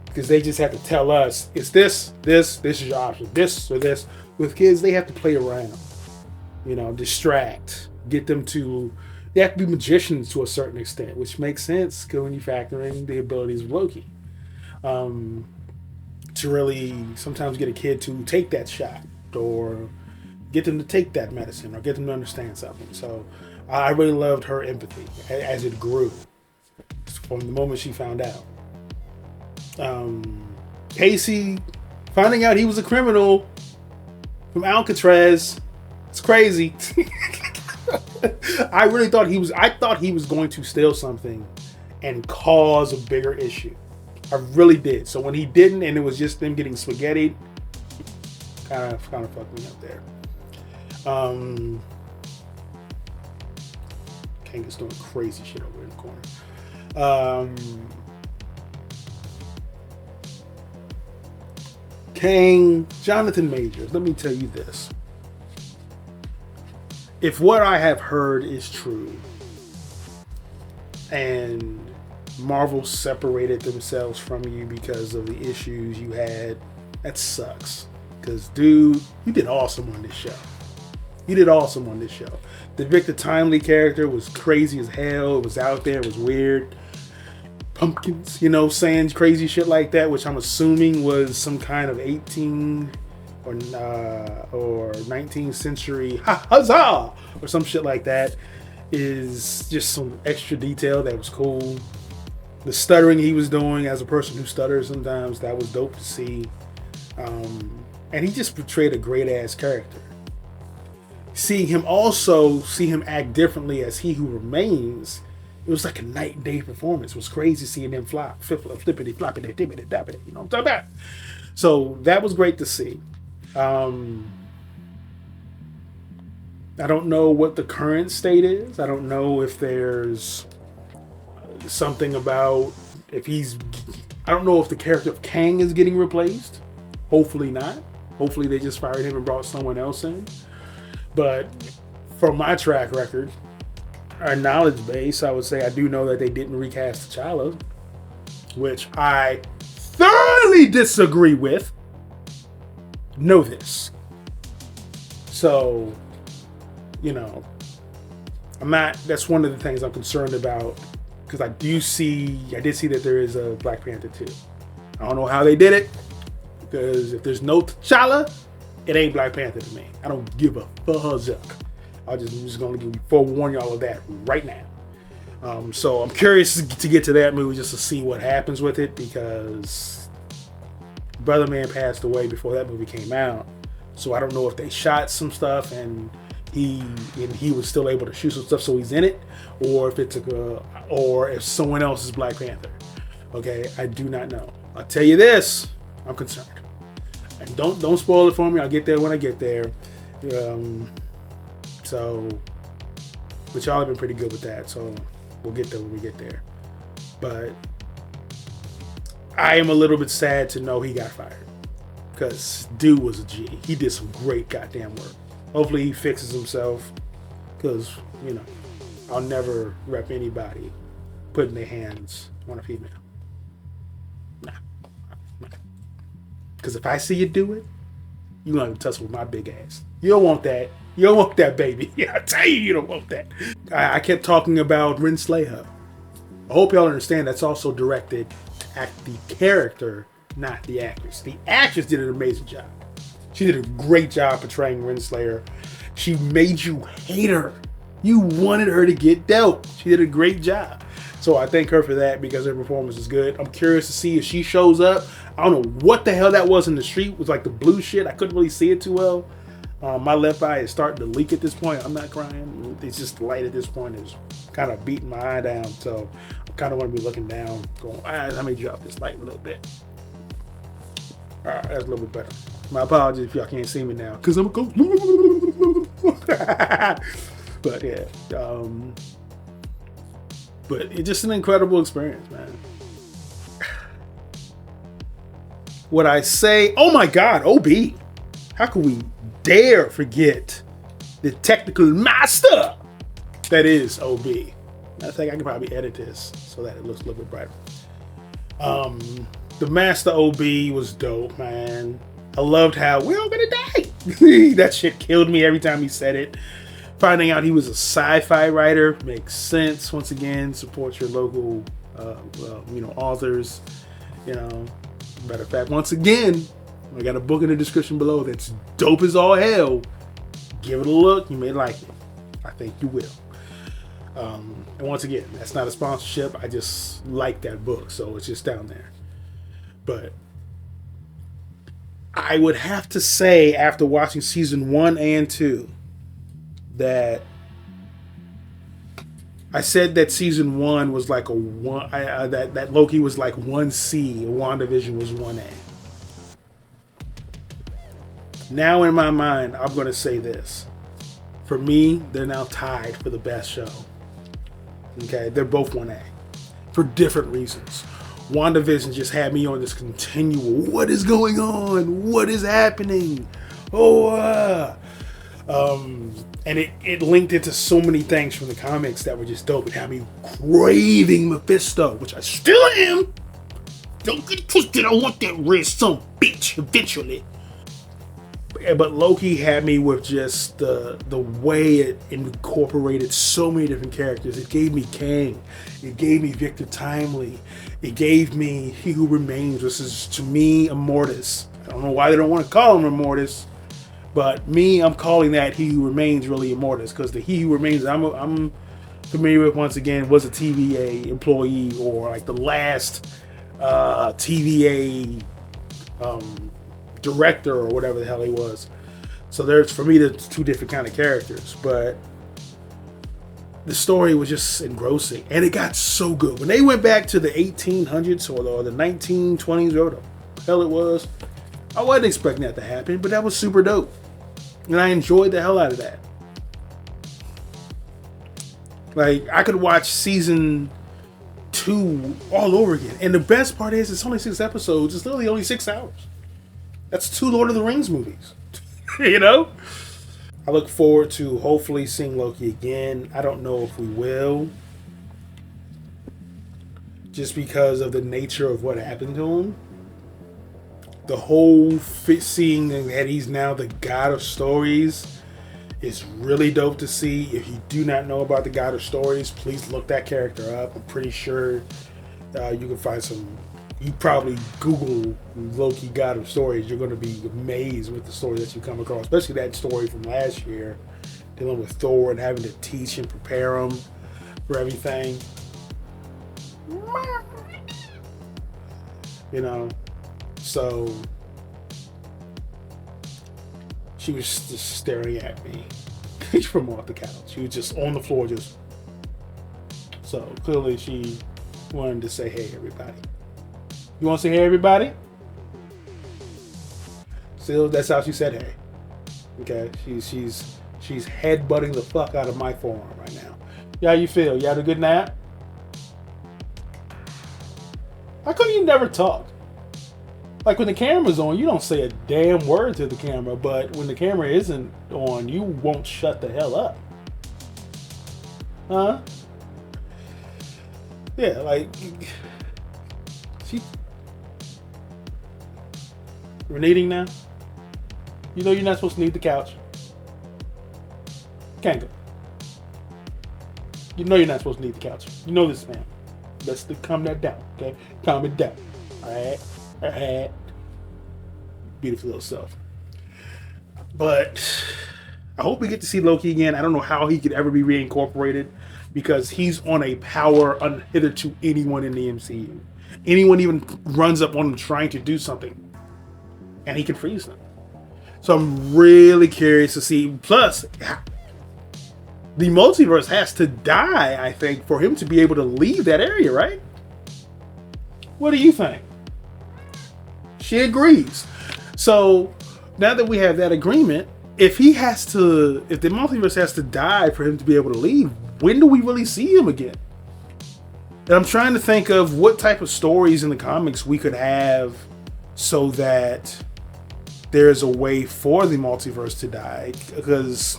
Because they just have to tell us, it's this is your option, this or this. With kids, they have to play around, distract, get them to, they have to be magicians to a certain extent, which makes sense when you factor in the abilities of Loki. To really sometimes get a kid to take that shot or get them to take that medicine or get them to understand something. So I really loved her empathy as it grew from the moment she found out. Casey finding out he was a criminal from Alcatraz. It's crazy. I thought he was going to steal something and cause a bigger issue. I really did. So when he didn't and it was just them getting spaghetti, kind of fucked me up there. Kang is doing crazy shit over in the corner. Kang, Jonathan Majors, let me tell you this. If what I have heard is true, and Marvel separated themselves from you because of the issues you had, that sucks. Because, dude, you did awesome on this show. The Victor Timely character was crazy as hell. It was out there. It was weird. Pumpkins, saying crazy shit like that, which I'm assuming was some kind of 18 or 19th century huzzah or some shit like that, is just some extra detail that was cool. The stuttering he was doing as a person who stutters sometimes, that was dope to see. And he just portrayed a great ass character. Seeing him act differently as He Who Remains, it was like a night and day performance. It was crazy seeing him flippity floppity dippity dappity. You know what I'm talking about? So that was great to see. I don't know what the current state is. I don't know if there's something about I don't know if the character of Kang is getting replaced. Hopefully not. Hopefully they just fired him and brought someone else in. But from my track record, our knowledge base, I would say I do know that they didn't recast T'Challa, which I thoroughly disagree with. Know this. So, that's one of the things I'm concerned about, because I did see that there is a Black Panther 2. I don't know how they did it, because if there's no T'Challa, it ain't Black Panther to me. I don't give a fuck. I'm just going to forewarn y'all of that right now. So I'm curious to get to that movie just to see what happens with it, because Brother Man passed away before that movie came out. So I don't know if they shot some stuff and he was still able to shoot some stuff so he's in it, or if or if someone else is Black Panther. Okay, I do not know. I'll tell you this, I'm concerned. And don't spoil it for me. I'll get there when I get there. But y'all have been pretty good with that, so we'll get there when we get there. But I am a little bit sad to know he got fired, because dude was a G. He did some great goddamn work. Hopefully he fixes himself, because, I'll never rep anybody putting their hands on a female. Nah. Because if I see you do it, you're going to tussle with my big ass. You don't want that. You don't want that, baby. I tell you don't want that. I kept talking about Renslayer. I hope y'all understand that's also directed at the character, not the actress. The actress did an amazing job. She did a great job portraying Renslayer. She made you hate her. You wanted her to get dealt. She did a great job. So I thank her for that because her performance is good. I'm curious to see if she shows up. I don't know what the hell that was in the street. It was like the blue shit. I couldn't really see it too well. My left eye is starting to leak at this point. I'm not crying. It's just the light at this point is kind of beating my eye down. So I kind of want to be looking down, going, let me drop this light a little bit. All right, that's a little bit better. My apologies if y'all can't see me now, because I'm a ghost. But yeah, but it's just an incredible experience, man. Would I say, oh my God, OB? How could we dare forget the technical master that is OB? I think I can probably edit this so that it looks a little bit brighter. The master OB was dope, man. I loved how we're all gonna die. That shit killed me every time he said it. Finding out he was a sci-fi writer makes sense. Once again, support your local, authors. Matter of fact, once again, I got a book in the description below that's dope as all hell. Give it a look. You may like it. I think you will. And once again, that's not a sponsorship. I just like that book, so it's just down there. But I would have to say, after watching season 1 and 2, that I said that season 1 was like a 1. That Loki was like 1C, and WandaVision was 1A. Now in my mind, I'm going to say this. For me, they're now tied for the best show. Okay, they're both 1A for different reasons. WandaVision just had me on this continual, what is going on? What is happening? And it linked into so many things from the comics that were just dope. It had me craving Mephisto, which I still am. Don't get twisted, I want that red son bitch eventually. But Loki had me with just the way it incorporated so many different characters. It gave me Kang. It gave me Victor Timely. It gave me He Who Remains, which is, to me, Immortus. I don't know why they don't want to call him Immortus, but I'm calling that He Who Remains really Immortus, because the He Who Remains I'm familiar with, once again, was a TVA employee, or like the last TVA director or whatever the hell he was. So there's, for me, there's two different kind of characters, but the story was just engrossing, and it got so good. When they went back to the 1800s or the 1920s, or whatever the hell it was, I wasn't expecting that to happen, but that was super dope, and I enjoyed the hell out of that. Like, I could watch season 2 all over again, and the best part is it's only 6 episodes. It's literally only 6 hours. That's 2 Lord of the Rings movies. You know? I look forward to hopefully seeing Loki again. I don't know if we will, just because of the nature of what happened to him. The whole seeing that he's now the God of Stories is really dope to see. If you do not know about the God of Stories, please look that character up. I'm pretty sure you can find some. You probably Google Loki God of Stories, you're going to be amazed with the story that you come across, especially that story from last year, dealing with Thor and having to teach and prepare him for everything. You know, so she was just staring at me from off the couch. She was just on the floor, just. So clearly she wanted to say, hey, everybody. You want to say hey, everybody? Still, that's how she said hey. Okay, she's headbutting the fuck out of my forearm right now. Yeah, how you feel? You had a good nap? How come you never talk? Like, when the camera's on, you don't say a damn word to the camera, but when the camera isn't on, you won't shut the hell up. Huh? Yeah, like, we're kneading now? You know you're not supposed to knead the couch. Can't go. You know you're not supposed to knead the couch. You know this, man. Let's calm that down, okay? Calm it down. Alright? Alright. Beautiful little self. But I hope we get to see Loki again. I don't know how he could ever be reincorporated because he's on a power unhitherto to anyone in the MCU. Anyone even runs up on him trying to do something, and he can freeze them. So I'm really curious to see. Plus, the multiverse has to die, I think, for him to be able to leave that area, right? What do you think? She agrees. So now that we have that agreement, if the multiverse has to die for him to be able to leave, when do we really see him again? And I'm trying to think of what type of stories in the comics we could have so that there's a way for the multiverse to die. Because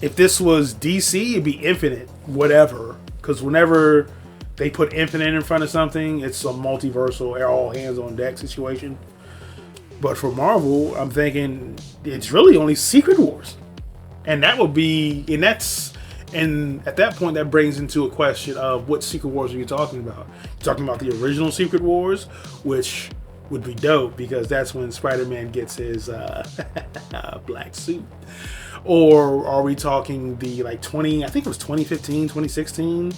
if this was DC, it'd be infinite, whatever. Because whenever they put infinite in front of something, it's a multiversal, all hands on deck situation. But for Marvel, I'm thinking it's really only Secret Wars. And that would be, and at that point, that brings into a question of what Secret Wars are you talking about? You're talking about the original Secret Wars, which would be dope because that's when Spider-Man gets his black suit. Or are we talking the I think it was 2015, 2016?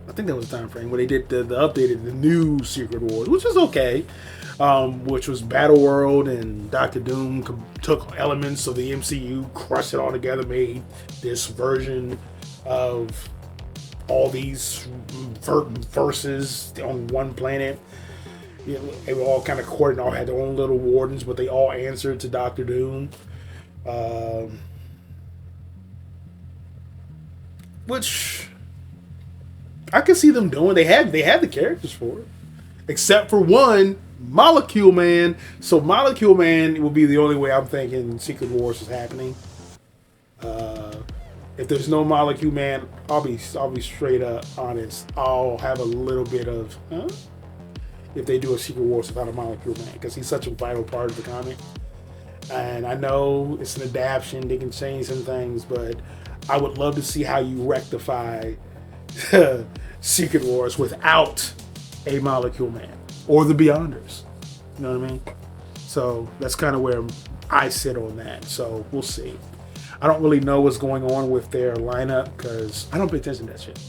I think that was the time frame where they did the new Secret Wars, which was okay. Which was Battle World, and Doctor Doom took elements of the MCU, crushed it all together, made this version of all these verses on one planet. You know, they were all kind of coordinated, all had their own little wardens, but they all answered to Doctor Doom. Which I can see them doing. They had the characters for it, except for one. Molecule Man. So Molecule Man will be the only way I'm thinking Secret Wars is happening. If there's no Molecule Man, I'll be straight up honest. I'll have a little bit of if they do a Secret Wars without a Molecule Man, because he's such a vital part of the comic. And I know it's an adaptation; they can change some things, but I would love to see how you rectify Secret Wars without a Molecule Man. Or the Beyonders. You know what I mean? So that's kind of where I sit on that. So we'll see. I don't really know what's going on with their lineup because I don't pay attention to that shit.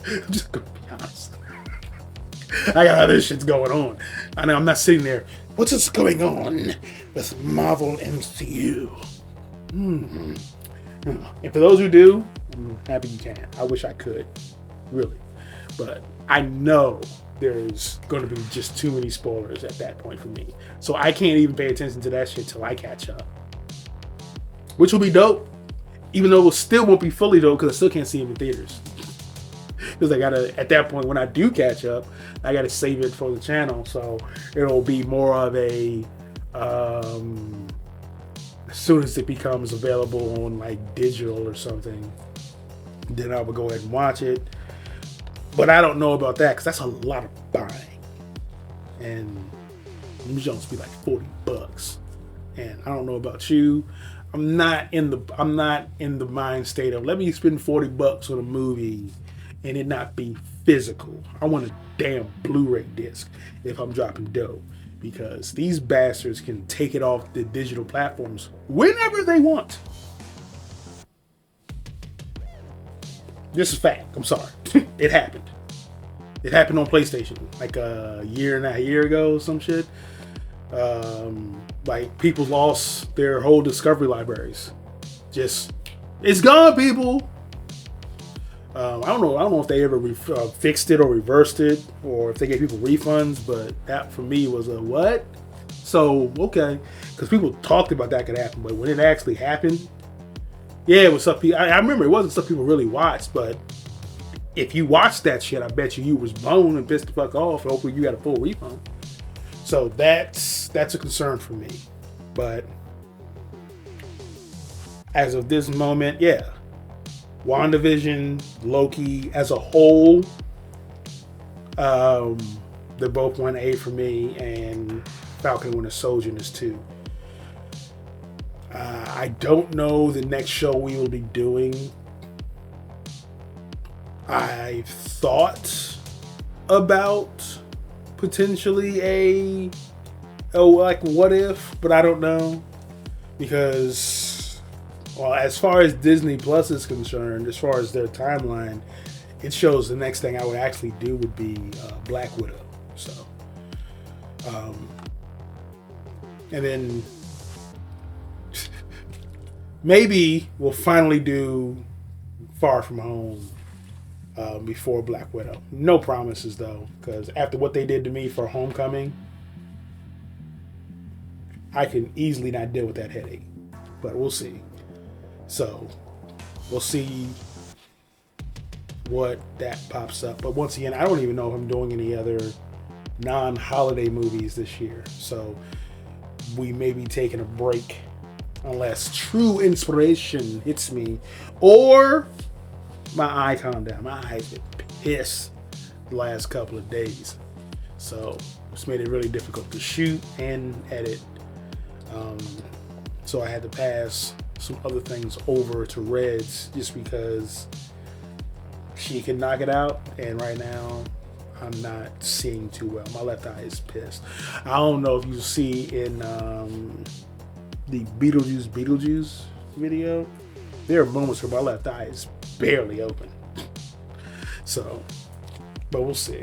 I'm just going to be honest. I got other shit's going on. I know I'm not sitting there. What's going on with Marvel MCU? And for those who do, I'm happy you can. I wish I could. Really. But I know there's going to be just too many spoilers at that point for me. So I can't even pay attention to that shit till I catch up. Which will be dope. Even though it still won't be fully dope because I still can't see them in theaters. Because I gotta, at that point when I do catch up, I gotta save it for the channel. So it'll be more of a, as soon as it becomes available on digital or something, then I will go ahead and watch it. But I don't know about that because that's a lot of buying, and them joints be like $40. And I don't know about you. I'm not in the mind state of let me spend $40 on a movie and it not be physical. I want a damn Blu-ray disc if I'm dropping dough, because these bastards can take it off the digital platforms whenever they want. This is fact. I'm sorry. It happened. It happened on PlayStation like a year and a half ago or some shit. People lost their whole Discovery libraries. It's gone, people. I don't know if they ever fixed it or reversed it, or if they gave people refunds, but that for me was a what? So, okay. Because people talked about that could happen, but when it actually happened, yeah, it was stuff. I remember it wasn't stuff people really watched, but if you watched that shit, I bet you was blown and pissed the fuck off. Hopefully, you got a full refund. So that's a concern for me. But as of this moment, yeah, WandaVision, Loki as a whole, they're both 1A for me, and Falcon and Winter Soldier is 2. I don't know the next show we will be doing. I've thought about potentially a like what if, but I don't know. Because, well, as far as Disney Plus is concerned, as far as their timeline, it shows the next thing I would actually do would be Black Widow. So, and then maybe we'll finally do Far From Home before Black Widow. No promises though, because after what they did to me for Homecoming, I can easily not deal with that headache. But we'll see. So we'll see what that pops up. But once again, I don't even know if I'm doing any other non-holiday movies this year. So we may be taking a break unless true inspiration hits me or my eye calmed down. My eyes been pissed the last couple of days. So it's made it really difficult to shoot and edit. So I had to pass some other things over to Reds just because she can knock it out. And right now I'm not seeing too well. My left eye is pissed. I don't know if you see in the Beetlejuice video, there are moments where my left eye is barely open. So, but we'll see.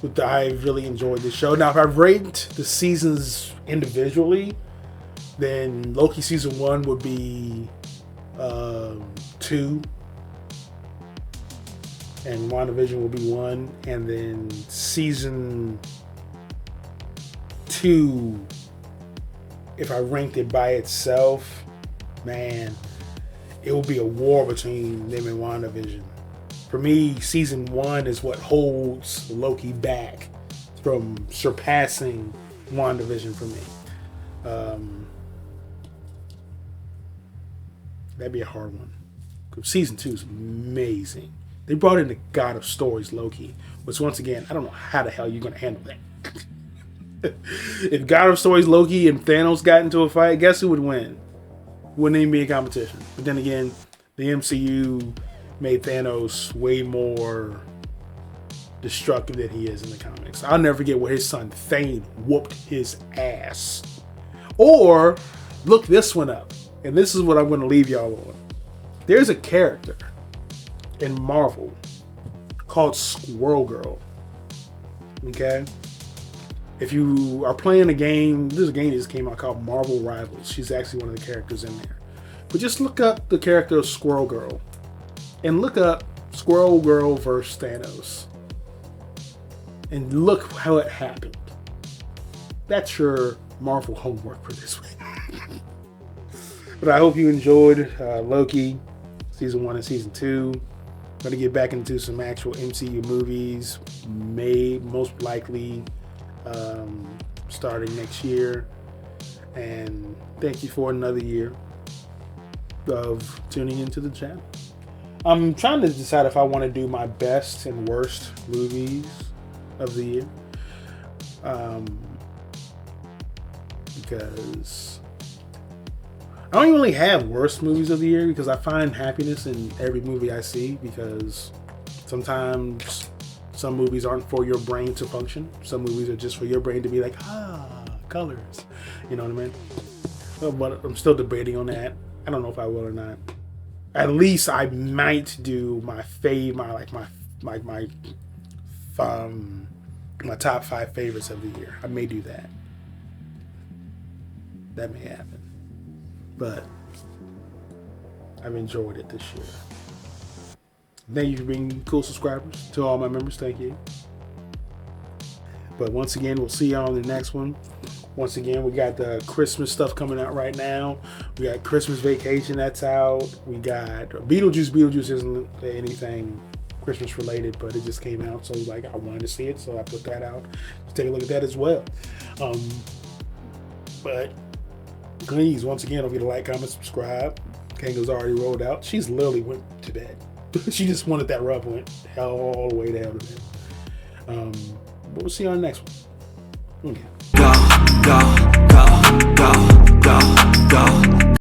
But I really enjoyed the show. Now, if I rate the seasons individually, then Loki season 1 would be 2, and WandaVision will be 1, and then season 2, if I ranked it by itself, man, it will be a war between them and WandaVision. For me, season 1 is what holds Loki back from surpassing WandaVision for me. That'd be a hard one. Season 2 is amazing. They brought in the God of Stories, Loki, which once again, I don't know how the hell you're going to handle that. If God of Stories, Loki, and Thanos got into a fight, guess who would win? Wouldn't even be a competition. But then again, the MCU made Thanos way more destructive than he is in the comics. I'll never forget where his son Thane whooped his ass. Or, look this one up. And this is what I'm going to leave y'all on. There's a character in Marvel called Squirrel Girl. Okay? If you are playing a game, there's a game that just came out called Marvel Rivals. She's actually one of the characters in there. But just look up the character of Squirrel Girl. And look up Squirrel Girl versus Thanos. And look how it happened. That's your Marvel homework for this week. But I hope you enjoyed Loki, Season 1 and Season 2. I'm going to get back into some actual MCU movies. Most likely starting next year. And thank you for another year of tuning into the channel. I'm trying to decide if I want to do my best and worst movies of the year. Because I don't even really have worst movies of the year, because I find happiness in every movie I see, because sometimes some movies aren't for your brain to function. Some movies are just for your brain to be like, colors. You know what I mean? But I'm still debating on that. I don't know if I will or not. At least I might do my fave, my top 5 favorites of the year. I may do that. That may happen. But I've enjoyed it this year. Thank you for being cool subscribers. To all my members, thank you. But once again, we'll see y'all on the next one. Once again, we got the Christmas stuff coming out right now. We got Christmas Vacation that's out. We got Beetlejuice. Beetlejuice isn't anything Christmas related, but it just came out, so like I wanted to see it, so I put that out. Let's take a look at that as well. But please, once again, don't forget to like, comment, subscribe. Kango's already rolled out. She's literally went to bed. She just wanted that rub, went all the way down to bed. But we'll see you on the next one. Okay. Go, go, go, go, go, go.